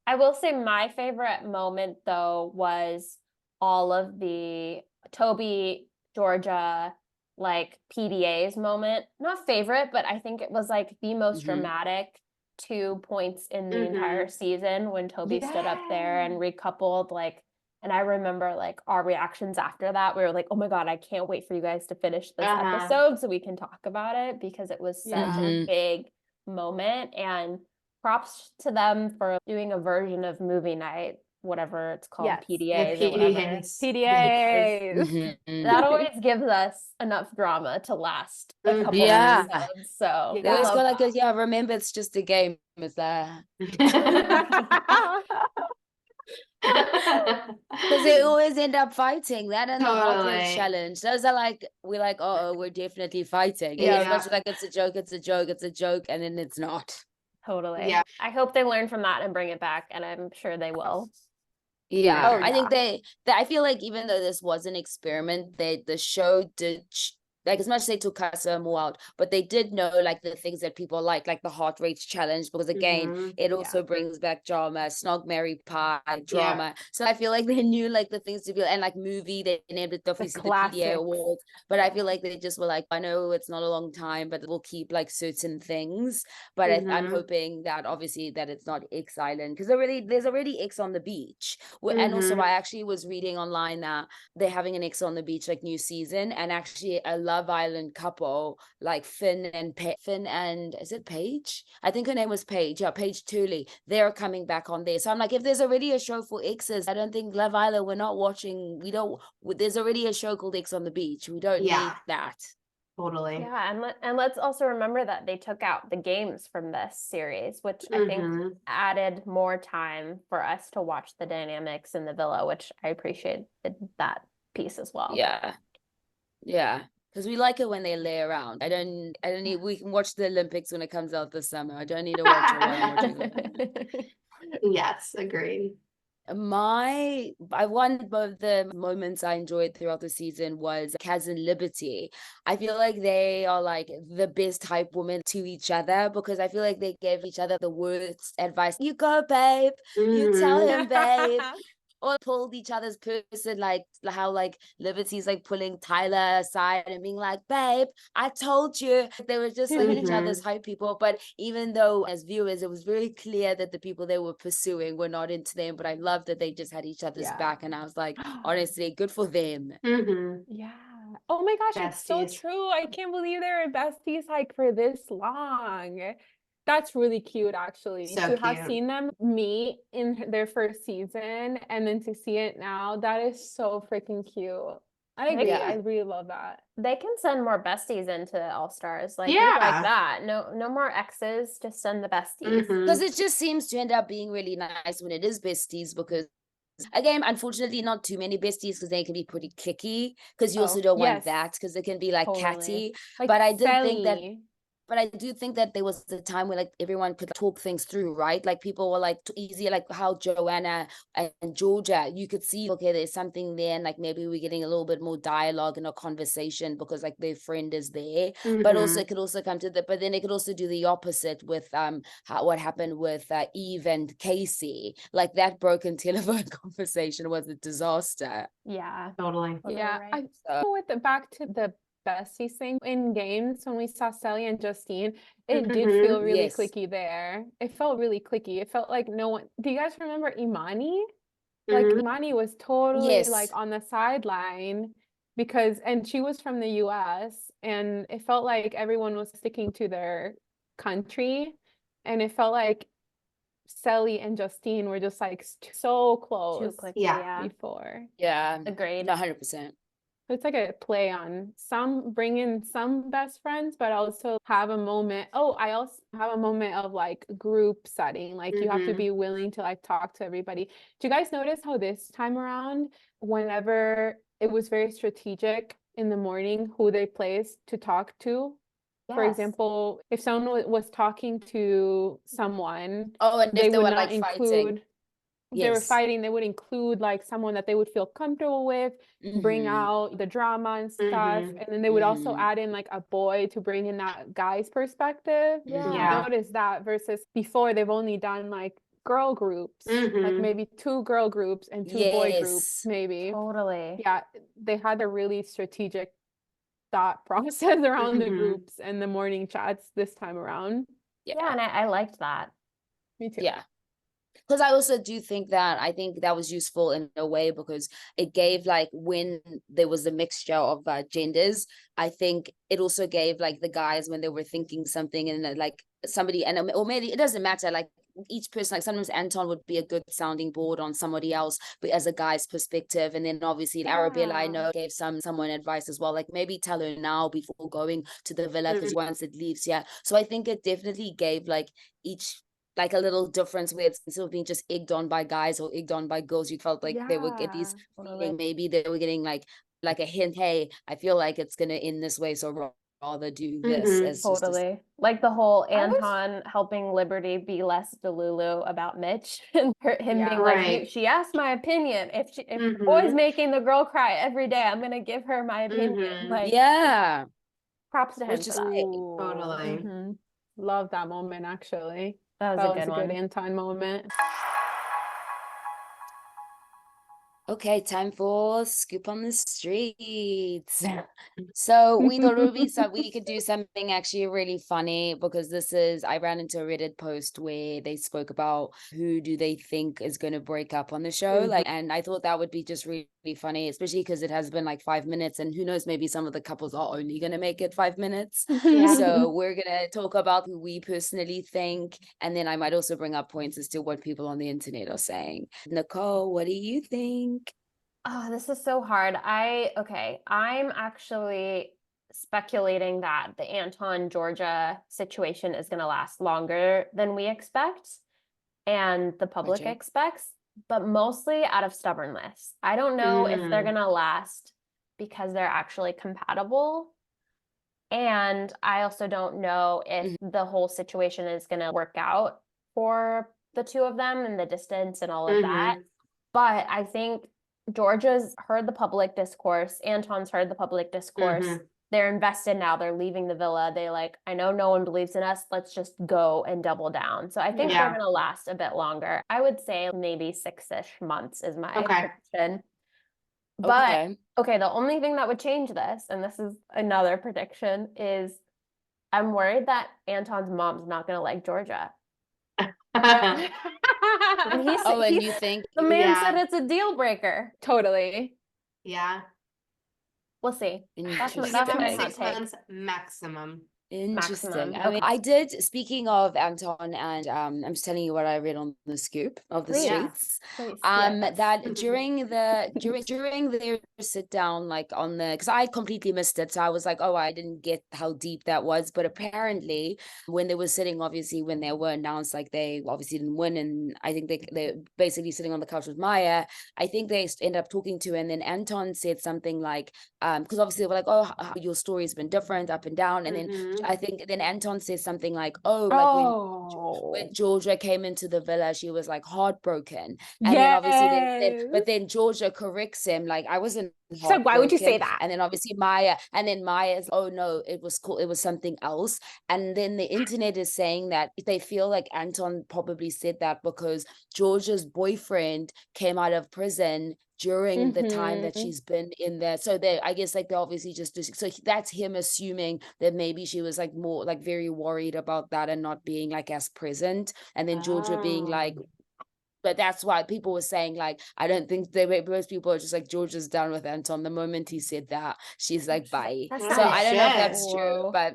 I will say my favorite moment though was all of the Toby, Georgia, like PDA's moment. Not favorite, but I think it was like the most Mhm. dramatic 2 points in the entire season when Toby stood up there and recoupled. Like, and I remember like our reactions after that. We were like, oh my God, I can't wait for you guys to finish this episode so we can talk about it, because it was such a Mhm. big moment. And props to them for doing a version of movie night, whatever it's called, Yes. PDAs The or whatever. PDAs. PDAs. Mhm. That always gives us enough drama to last a couple Yeah. episodes. So They always love go like, that. yeah, remember it's just a game. It's that. Because they always end up fighting. That and the hot rate Totally. challenge. Those are like, we're like, oh, we're definitely fighting. Yeah. It's much like it's a joke, it's a joke, it's a joke, and then it's not. Totally. Yeah. I hope they learn from that and bring it back, and I'm sure they will. Yeah, Oh, I think yeah. I feel like even though this was an experiment, the show did like, as much as they took Casa more out, but they did know like the things that people like the heart rate challenge, because again, Mhm. it also brings back drama, Snog Mary Pie Yeah. drama. So I feel like they knew like the things to be, and like movie, they named it obviously the PDA classics. Awards, but I feel like they just were like, I know it's not a long time, but we'll keep like certain things. But I'm Mhm. hoping that obviously that it's not X Island, because there's already X on the beach. And also Mhm. I actually was reading online that they're having an X on the beach like new season, and actually a Love Island couple like Finn and is it Paige? I think her name was Paige. Yeah, Paige Tooley. They're coming back on there. So I'm like, if there's already a show for X's, I don't think Love Island. We're not watching. There's already a show called X on the Beach. We don't Yeah. need that. Totally. Yeah, and let's also remember that they took out the games from this series, which I think Mhm. added more time for us to watch the dynamics in the villa, which I appreciated that piece as well. Yeah. Yeah. Because we like it when they lay around. I don't need, we can watch the Olympics when it comes out this summer. I don't need to watch it while I'm watching it. Yes, agreed. One of the moments I enjoyed throughout the season was Kaz and Liberty. I feel like they are like the best hype women to each other, because I feel like they gave each other the worst advice. You go, babe. You tell Mhm. him, babe. Or pulled each other's person, like how like Liberty's like pulling Tyler aside and being like, babe, I told you. They were just like each other's hype people. But even though as viewers, it was very clear that the people they were pursuing were not into them. But I love that they just had each other's back. And I was like, honestly, good for them. Mhm. Yeah. Oh my gosh, it's so Besties. true. I can't believe they were besties like for this long. That's really cute, actually, So to have cute. seen them meet in their first season and then to see it now. That is so freaking cute. I agree. Yeah. I really love that. They can send more besties into All Stars. Like, we Yeah. like that. No more exes, just send the besties. Mhm. Because it just seems to end up being really nice when it is besties, because again, unfortunately, not too many besties because they can be pretty clicky, because you also Oh, don't want yes. that because it can be like Totally. catty. Like But I did think that Sally. But I do think that there was a time where like everyone could talk things through, right? Like people were like easier, like how Joanna and Georgia, you could see, okay, there's something there, and like maybe we're getting a little bit more dialogue and a conversation because like their friend is there. But also Mhm. it could also come to but then it could also do the opposite with what happened with Eve and Casey. Like that broken telephone conversation was a disaster. Yeah. Totally. Totally Yeah, right. I So go with back to the besties thing in games when we saw Sally and Justine, it did feel really yes. clicky there. It felt really clicky. It felt like no one. Do you guys remember Imani? Like Mhm. Imani was totally like Yes. on the sideline and she was from the US, and it felt like everyone was sticking to their country, and it felt like Sally and Justine were just like so Too close quickly. Yeah. Yeah. before. Yeah. Agreed. 100%. It's like a play on bring in some best friends, but also have a moment. Oh, I also have a moment of like group setting. Like you have to Mhm. be willing to like talk to everybody. Do you guys notice how this time around, whenever it was very strategic in the morning, who they placed to talk to? For Yes. example, if someone was talking to someone, Oh, and they if they would were not like fighting. include they were Yes. fighting, they would include like someone that they would feel comfortable with, bring Mhm. out the drama and stuff. Mhm. And then they would also Mhm. add in like a boy to bring in that guy's perspective. Yeah. Yeah. Notice that versus before they've only done like girl groups, like Mhm. maybe 2 girl groups and 2 boy groups, Yes. maybe. Totally. Yeah, they had a really strategic thought process around the Mhm. groups and the morning chats this time around. Yeah, and I liked that. Me too. Yeah. Because I also do think that was useful in a way, because it gave like when there was a mixture of genders, I think it also gave like the guys when they were thinking something and like somebody, or maybe it doesn't matter, like each person, like sometimes Anton would be a good sounding board on somebody else, but as a guy's perspective. And then obviously Arabella, I know, gave someone advice as well, like maybe tell her now before going to the villa, because once it leaves, yeah. So I think it definitely gave like each like a little difference, where it's instead of being just egged on by guys or egged on by girls, you felt like they were at least feeling, maybe they were getting like a hint, hey, I feel like it's gonna end this way, so rather do this Mhm. as just Totally. Like the whole I was- Anton helping Liberty be less Delulu about Mitch and him Yeah. being like, Right. she asked my opinion. If the Mhm. boy's making the girl cry every day, I'm gonna give her my opinion. Mhm. Like, yeah, props to him which for is that. great. Totally. Mhm. Love that moment actually. That was That a was good a good one. Anton moment. Okay, time for Scoop on the Streets. So we thought it would be we could do something actually really funny, because I ran into a Reddit post where they spoke about who do they think is going to break up on the show. Mhm. Like, and I thought that would be just really funny, especially because it has been like 5 minutes, and who knows, maybe some of the couples are only going to make it 5 minutes. Yeah. So we're going to talk about who we personally think, and then I might also bring up points as to what people on the internet are saying. Nicole, what do you think? Oh, this is so hard. I'm actually speculating that the Anton Georgia situation is going to last longer than we expect and the public Gotcha. expects, but mostly out of stubbornness. I don't know if they're Mm. going to last because they're actually compatible. And I also don't know if the whole situation is going to work out for the two of them and the distance and all of that. Mhm. But I think Georgia's heard the public discourse. Anton's heard the public discourse. Mhm. They're invested now. They're leaving the villa. They like, I know no one believes in us. Let's just go and double down. So I think Yeah. they're going to last a bit longer. I would say maybe 6-ish months is my Okay. prediction. But Okay. okay, the only thing that would change this, and this is another prediction, is I'm worried that Anton's mom's not going to like Georgia. And Oh, and he's you think the man Yeah. said it's a deal breaker. Totally. Yeah. We'll see. Give That's him my hot 6 take. months maximum. Interesting. maximum. I mean, Okay. I did, speaking of Anton, and I'm just telling you what I read on the scoop of the Please. streets. Please, yes. That during their sit down, like on the, because I completely missed it. So I was like, oh, I didn't get how deep that was. But apparently when they were sitting, obviously when they were announced, like they obviously didn't win, and I think they're basically sitting on the couch with Maya. I think they ended up talking to her, and then Anton said something like, because obviously they were like, oh, your story's been different up and down, and then I think then Anton says something like, oh, like when Georgia came into the villa, she was like heartbroken. And then obviously but then Georgia corrects him, like, I wasn't She's like, why would you say heartbroken. that? And then obviously Maya's, oh no, it was cool, it was something else. And then the internet is saying that they feel like Anton probably said that because Georgia's boyfriend came out of prison during the time that she's been in there. So they, I guess, like, they're obviously just, so that's him assuming that maybe she was like more like very worried about that and not being like as present. And then Georgia being like, but that's why people were saying, like, I don't think most people are just like, Georgia's done with Anton. The moment he said that, she's like, bye. That's So not I don't know if shit. that's true, Whoa. but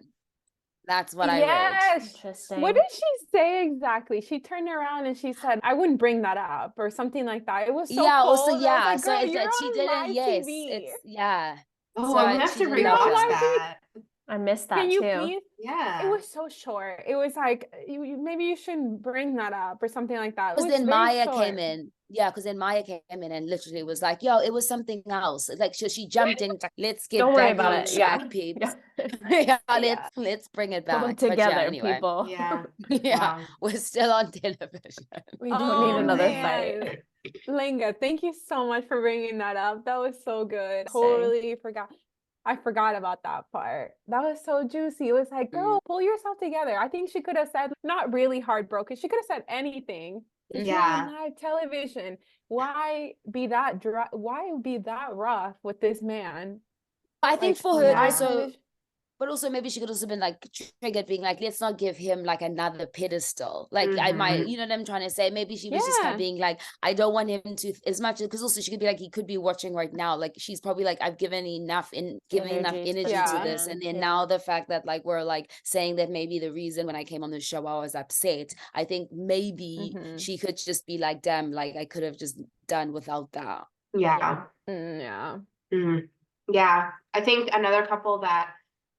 that's what I read. Yes. Interesting. What did she say exactly? She turned around and she said, I wouldn't bring that up or something like that. It was so Yeah, cold. also, I was yeah. like, So girl, it's you're that she on didn't, live yes, TV. it's, yeah. Oh, So I'm gonna have she to didn't rewatch know that. that. I missed that Can you too. please? It Yeah. was so short. It was like, maybe you shouldn't bring that up or something like that. It Because was then very Maya short. came in. Yeah, because then Maya came in and literally was like, yo, it was something else. Like she jumped in, like, let's get Don't worry back about on it. Yeah. track, peeps. Yeah. Yeah, let's bring it Pull back. it But yeah, together, anyway. people. Yeah. Yeah, Wow. we're still on television. We don't need Oh, another man. fight. Lenga, thank you so much for bringing that up. That was so good. Same. Totally forgot. I forgot about that part. That was so juicy. It was like, girl, pull yourself together. I think she could have said, not really heartbroken. She could have said anything. It's Yeah. not live television. Why be that why be that rough with this man? I think Like, for on her live also, television? but also maybe she could also been like triggered, being like, let's not give him like another pedestal. Like I might, you know what I'm trying to say? Maybe she was just kind Yeah. of being like, I don't want him to, as much as, because also she could be like, he could be watching right now. Like she's probably like, I've given enough Energy energy Yeah. to this. And then Yeah. now the fact that like we're like saying that maybe the reason when I came on the show I was upset, I think maybe she could just be like, damn, like I could have just done without that. Yeah. Yeah. Mm. Yeah. I think another couple that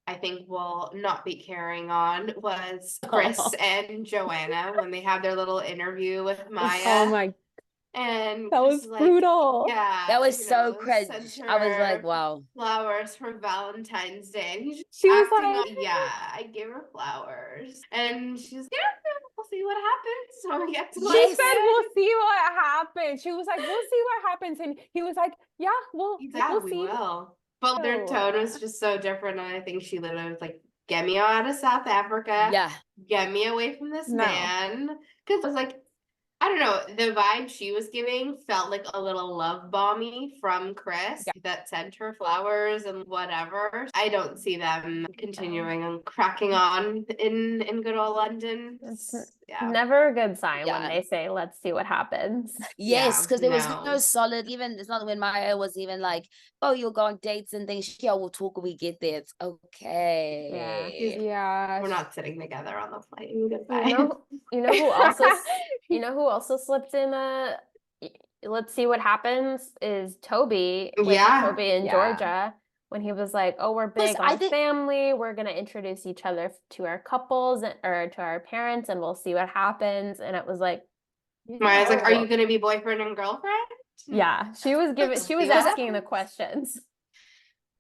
I think will not be carrying on was Chris and Joanna when they had their little interview with Maya. Oh my, And that Chris was brutal. Yeah. That was you so know, cringe. sent I was her like, wow. flowers for Valentine's Day. And he's just She was acting like, up, yeah, I gave her flowers. And she's, yeah, we'll see what happens when we get to she Yes. said, we'll see what happens. She was like, we'll see what happens. And he was like, yeah, we'll we see. will. But their Oh. tone was just so different. And I think she literally was like, get me out of South Africa. Yeah. Get me away from this No. man. Because I was like, I don't know, the vibe she was giving felt like a little love bomby from Chris that sent her flowers and whatever. I don't see them continuing and cracking on in good old London. It's Yeah. never a good sign when Yeah. they say, let's see what happens. Yes, Yeah, because there was no. no solid, even it's not when Maya was even like, oh, you'll go on dates and things. Yeah, we'll talk when we get there. It's okay. Yeah. We're not sitting together on the plane. Goodbye. You know who also who also slipped in let's see what happens is Toby with Yeah. Toby and Yeah. Georgia when he was like, oh, we're big I on think- family, we're gonna introduce each other to our couples or to our parents and we'll see what happens. And it was like, Maya's like, are oh. you gonna be boyfriend and girlfriend? Yeah, she was Because- asking the questions.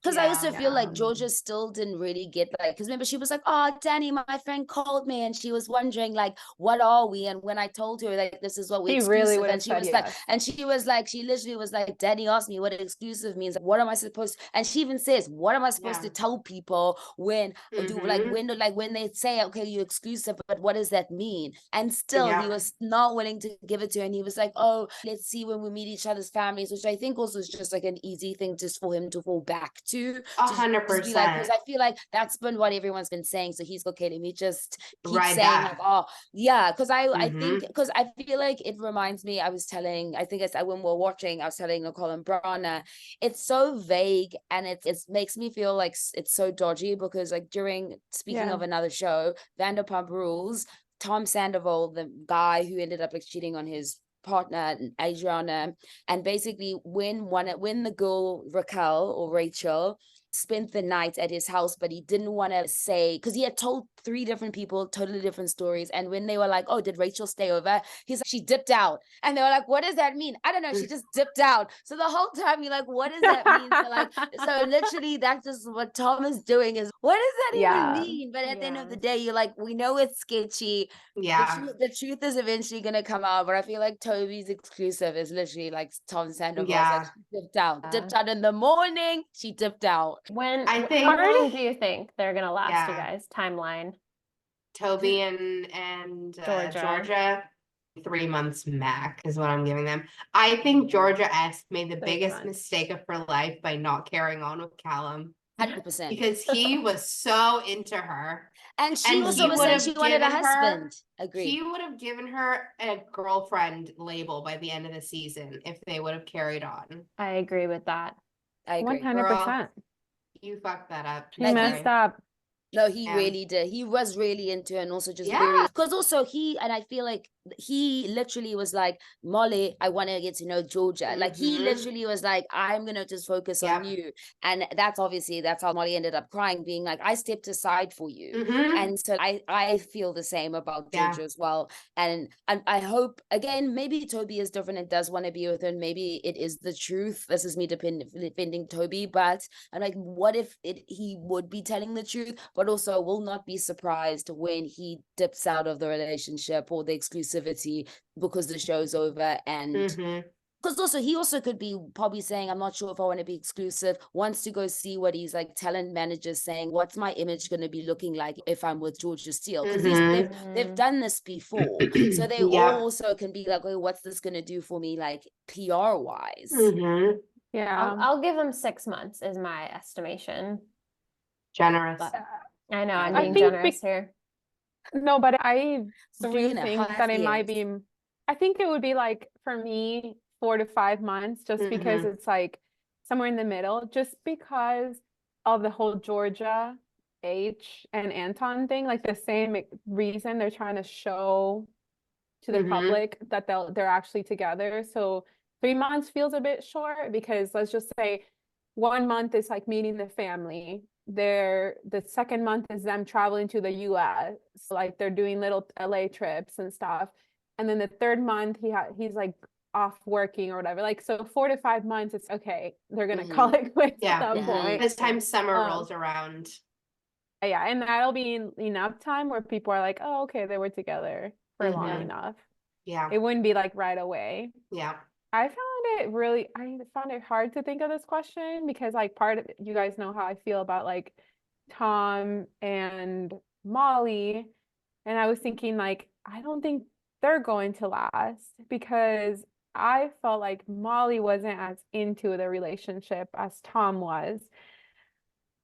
Because I also feel like Yeah. Georgia still didn't really get like, because remember she was like, oh, Danny, my friend called me and she was wondering like, what are we? And when I told her like, this is what we're He exclusive, really would have and she said was yes. like, and she was like, she literally was like, Danny asked me what exclusive means. What am I supposed to, and she even says, what am I supposed to tell people when when they say, okay, you're exclusive, but what does that mean? And still he was not willing to give it to her. And he was like, oh, let's see when we meet each other's families, which I think also is just like an easy thing just for him to fall back to. A To just be like, because 100%. I feel like that's been what everyone's been saying. So he's okay, let me just keep Ride saying that. like, oh yeah, because I think Mhm. because I feel like it reminds me. I think it's when we're watching, I was telling Nicole and Brana, it's so vague and it makes me feel like it's so dodgy because like speaking Yeah. of another show, Vanderpump Rules, Tom Sandoval, the guy who ended up like cheating on his partner Adriana, and basically when the girl Raquel or Rachel spent the night at his house, but he didn't want to say, because he had told 3 different people totally different stories, and when they were like, oh, did Rachel stay over, he's like, she dipped out, and they were like, what does that mean? I don't know, she just dipped out. So the whole time you're like, what does that mean? So literally that's just what Tom is doing, is what does that even Yeah. mean? But at the end of Yeah. the day, you're like, we know it's sketchy. Yeah. The truth is eventually gonna come out, but I feel like Toby's exclusive is literally like Tom Sandoval's Yeah. like, she dipped out. Yeah. Dipped out in the morning, she dipped out. I think- How long do you think they're gonna last, you Yeah. guys? Timeline. Toby and Georgia. Georgia, 3 months max is what I'm giving them. I think Georgia S made the 3 biggest months. mistake of her life by not carrying on with Callum 100%. because he was so into her. And she And also he was would saying have she wanted a given her- husband. Agreed. He would have given her a girlfriend label by the end of the season if they would have carried on. I agree with that. I agree. 100%. You fucked that up. He Like, messed up. No, he Yeah. really did. He was really into it, and also just Yeah. very, because also and I feel like he literally was like, Molly, I want to get to know Georgia. Like he Mhm. literally was like, I'm gonna just focus on Yep. you. And that's how Molly ended up crying, being like, I stepped aside for you. Mhm. And so I feel the same about Yeah. Georgia as well. And I hope, again, maybe Toby is different and does want to be with her. Maybe it is the truth. This is me defending Toby, but I'm like, what if he would be telling the truth, but also will not be surprised when he dips out of the relationship or the exclusivity because the show's over. And Mhm. because also he also could be probably saying, I'm not sure if I want to be exclusive, wants to go see what he's like talent managers saying, what's my image going to be looking like if I'm with Georgia Steele, because they've done this before, so they Yeah. also can be like, oh, what's this going to do for me, like PR wise? Mhm. Yeah. I'll give them 6 months is my estimation. Generous. But I know I'm I being think generous here. No, but I do 3.5 think that it might years. be, I think it would be like, for me, 4 to 5 months, just because Mhm. it's like somewhere in the middle, just because of the whole Georgia, H, and Anton thing, like the same reason they're trying to show to the Mhm. public that they're actually together. So 3 months feels a bit short, because let's just say 1 month is like meeting the family. The second month is them traveling to the US, like they're doing little LA trips and stuff. And then the third month he's like off working or whatever. Like, so 4 to 5 months, it's okay. They're gonna call it quits Yeah. at that Mhm. point. By the time summer Um, rolls around. Yeah, and that'll be enough time where people are like, oh, okay, they were together for long Mhm. enough. Yeah. It wouldn't be like right away. Yeah. I found it hard to think of this question, because like part of you guys know how I feel about like Tom and Molly. And I was thinking, like, I don't think they're going to last, because I felt like Molly wasn't as into the relationship as Tom was.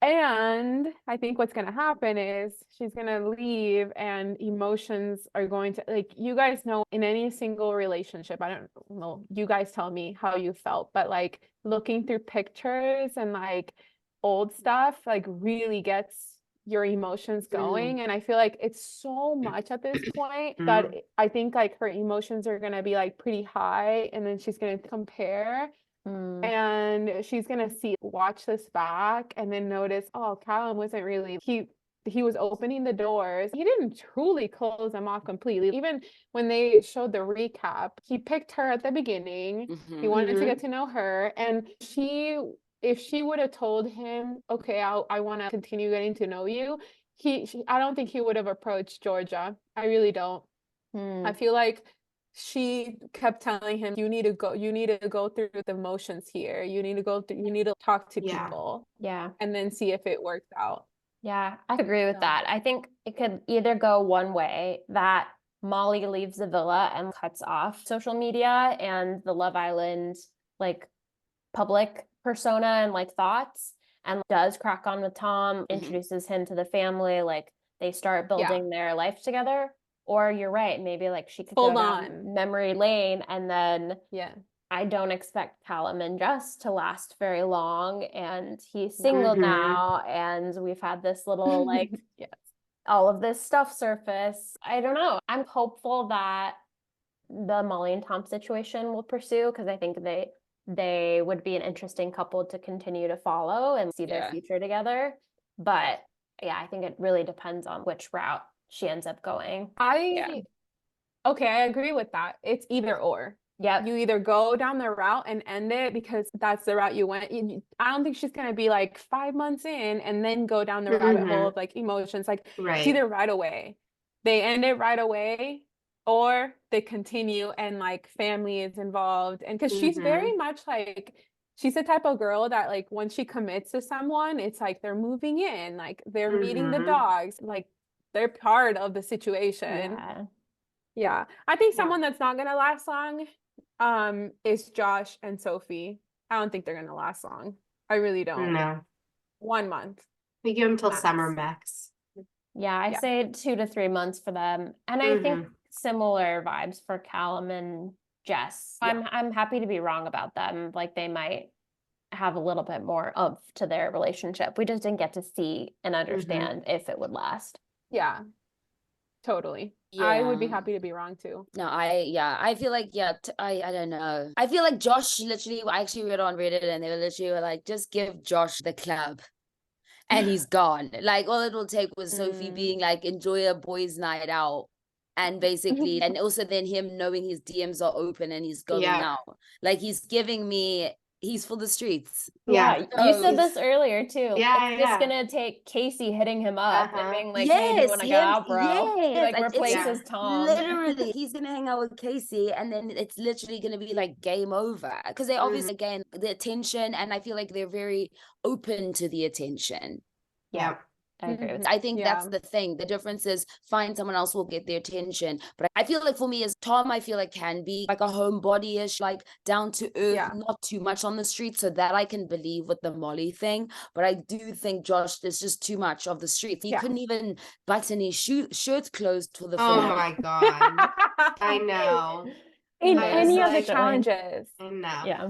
And I think what's going to happen is she's going to leave, and emotions are going to, like, you guys know, in any single relationship, I don't know, you guys tell me how you felt, but like looking through pictures and like old stuff, like really gets your emotions going. And I feel like it's so much at this point that I think like her emotions are going to be like pretty high, and then she's going to compare. And she's gonna watch this back and then notice, oh, Callum wasn't really, he was opening the doors. He didn't truly close them off completely. Even when they showed the recap, he picked her at the beginning. He wanted to get to know her. And if she would have told him, okay, I want to continue getting to know you, I don't think he would have approached Georgia. I really don't. I feel like she kept telling him, you need to go through the motions here. You need to talk to people. Yeah. And then see if it works out. Yeah, I agree with that. I think it could either go one way, that Molly leaves the villa and cuts off social media and the Love Island like public persona and like thoughts, and does crack on with Tom, introduces him to the family, like they start building their life together. Or you're right, maybe like she could go down memory lane, and then I don't expect Callum and Jess to last very long, and he's single now, and we've had this little like all of this stuff surface. I don't know. I'm hopeful that the Molly and Tom situation will pursue, because I think they would be an interesting couple to continue to follow and see their future together. But yeah, I think it really depends on which route she ends up going. Okay, I agree with that. It's either or. Yeah, you either go down the route and end it because that's the route you went. I don't think she's gonna be like 5 months in and then go down the rabbit hole of like emotions. Like it's either right away, they end it right away, or they continue and like family is involved. And because she's very much like, she's the type of girl that like once she commits to someone, it's like they're moving in, like they're meeting the dogs, like they're part of the situation. Yeah, I think someone that's not gonna last long is Josh and Sophie. I don't think they're gonna last long. I really don't. No. 1 month. We give them till summer max. Yeah, I say 2 to 3 months for them. And I think similar vibes for Callum and Jess. I'm happy to be wrong about them. Like they might have a little bit more of to their relationship. We just didn't get to see and understand if it would last. Yeah, totally. I would be happy to be wrong too. No, I feel like, I don't know. I feel like Josh literally, I actually read on Reddit and they were literally like, just give Josh the club and he's gone. Like all it will take was Sophie being like, enjoy a boys' night out. And basically, and also then him knowing his DMs are open and he's going out. Like he's giving me, he's for the streets. You said this earlier too. It's just gonna take Casey hitting him up and being like, hey, do you want to go out, bro? Like replaces Tom. Literally, he's gonna hang out with Casey and then it's literally gonna be like game over. Because they obviously, again, the attention, and I feel like they're very open to the attention. Yeah. I agree with that. I think that's the thing. The difference is find someone else will get their attention. But I feel like for me as Tom, I feel like can be like a homebody-ish, like down to earth, not too much on the street, so that I can believe with the Molly thing. But I do think Josh is just too much of the streets. He couldn't even button his shirt closed for the film. Oh my God. I know. In any of the challenges. I know. Yeah.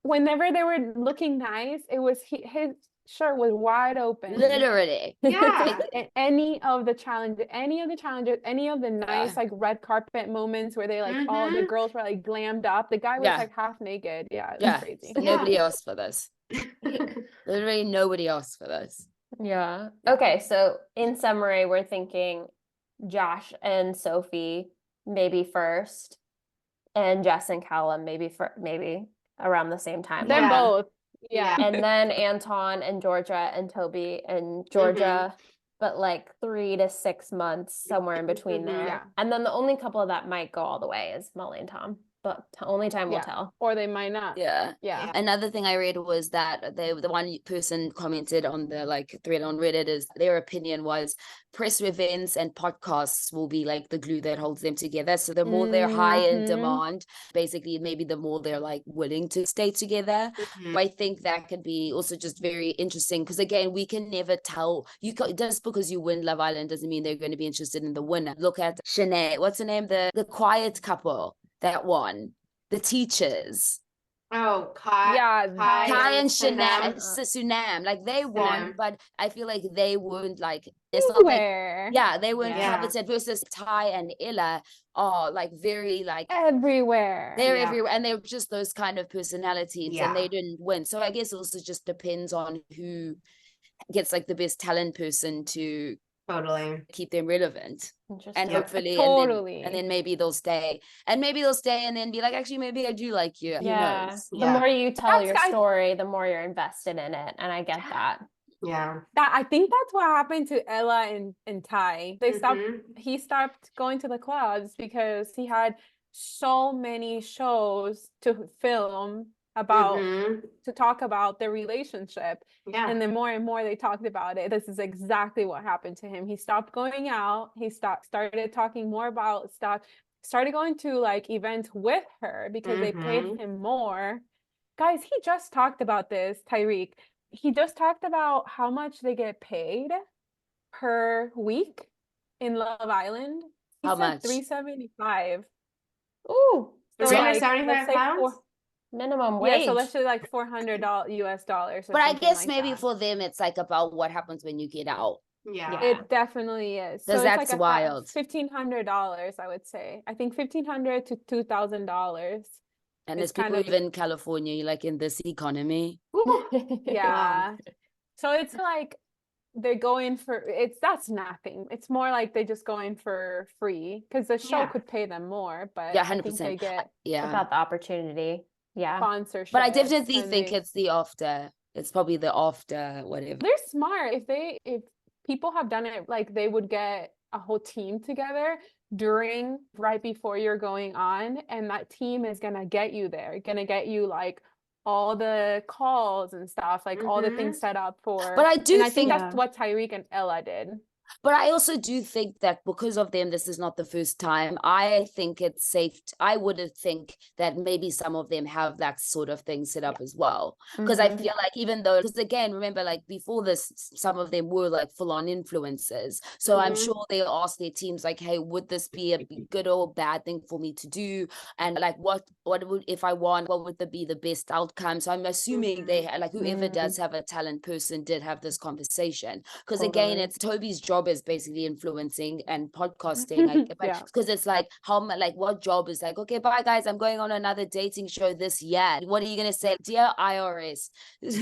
Whenever they were looking nice, it was his shirt was wide open. Literally. Yeah. Like, any of the challenges, any of the nice like red carpet moments where they like all the girls were like glammed up. The guy was like half naked. Yeah, it was crazy. Nobody else for this. Literally nobody else for this. Yeah. Okay, so in summary, we're thinking Josh and Sophie maybe first, and Jess and Callum maybe around the same time. They're both. Yeah. And then Anton and Georgia and Toby and Georgia, but like 3 to 6 months, somewhere in between there. Yeah. And then the only couple that might go all the way is Molly and Tom, but only time will tell. Or they might not. Yeah. Another thing I read was that the one person commented on the like thread on Reddit is their opinion was press events and podcasts will be like the glue that holds them together. So the more they're high in demand, basically maybe the more they're like willing to stay together. I think that could be also just very interesting because again, we can never tell. Just because you win Love Island doesn't mean they're going to be interested in the winner. Look at Shanae, what's her name? The quiet couple that won, the teachers. Oh, Kai and Sunam, like they won, but I feel like they weren't like it's not like they weren't coveted versus Ty and Ella are like very like everywhere. They're everywhere, and they're just those kind of personalities, and they didn't win. So I guess it also just depends on who gets like the best talent person to keep them relevant. And hopefully and then maybe they'll stay and then be like, actually maybe I do like you. Who knows? The more you tell your story, the more you're invested in it, and I get that. I think that's what happened to Ella and Ty. He stopped going to the clubs because he had so many shows to film about to talk about their relationship, and the more and more they talked about it, this is exactly what happened to him. He stopped going out. He started talking more about stuff, started going to like events with her because they paid him more. Guys, he just talked about this, Tyreek. he just talked about how much they get paid per week in Love Island. He How said much? 375. Ooh, so So like 375 let's say pounds? minimum yeah, wage. so let's say like $400 US dollars or But I something guess like maybe that. for them, it's like about what happens when you get out. Yeah. It definitely is. So Because it's that's like wild. $1,500, I would say. I think $1,500 to $2,000. And It's as people kind of live in California, you're like in this economy. Ooh, yeah. So it's like they go in for that's nothing. It's more like they just go in for free because the show Yeah. could pay them more, but Yeah, I think they 100%. get Yeah. About the opportunity. Yeah. sponsorships. But I definitely and think they- it's the after. It's probably the after, whatever. they're smart. If people have done it, like they would get a whole team together right before you're going on, and that team is gonna get you there, gonna get you like all the calls and stuff, like all the things set up for. But I do and I think think- that's what Tyreek and Ella did. But I also do think that because of them, this is not the first time. I think it's safe. I would think that maybe some of them have that sort of thing set up as well. Because I feel like even though, because again, remember, like before this, some of them were like full on influencers. So I'm sure they'll ask their teams like, hey, would this be a good or bad thing for me to do? And like, what would, if I won, what would be the best outcome? So I'm assuming they like whoever does have a talent person did have this conversation. Because again, it's Toby's job is basically influencing and podcasting, Yeah. because it's like what job is like, okay, bye guys, I'm going on another dating show this year. What are you gonna say? Dear IRS, this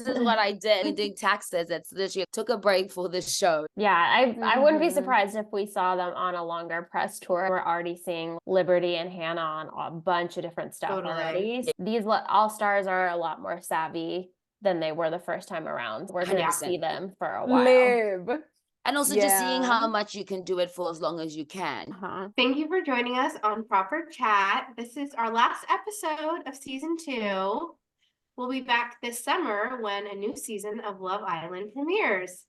is what I did in doing taxes. It's literally took a break for this show. Yeah, I wouldn't be Mhm. surprised if we saw them on a longer press tour. We're already seeing Liberty and Hannah on a bunch of different stuff Totally. already. These all-stars are a lot more savvy than they were the first time around. We're going to 100%. see them for a while. Live. And also just seeing how Yeah. much you can do it for as long as you can. Thank you for joining us on Proper Chat. This is our last episode of season 2. We'll be back this summer when a new season of Love Island premieres.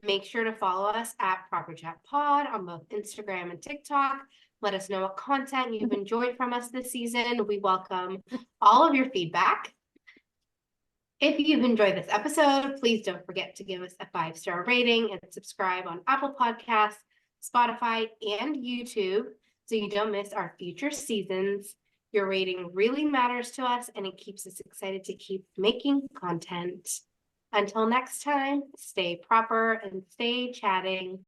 Make sure to follow us at Proper Chat Pod on both Instagram and TikTok. Let us know what content you've enjoyed from us this season. We welcome all of your feedback. If you've enjoyed this episode, please don't forget to give us a 5-star rating and subscribe on Apple Podcasts, Spotify, and YouTube so you don't miss our future seasons. Your rating really matters to us and it keeps us excited to keep making content. Until next time, stay proper and stay chatting.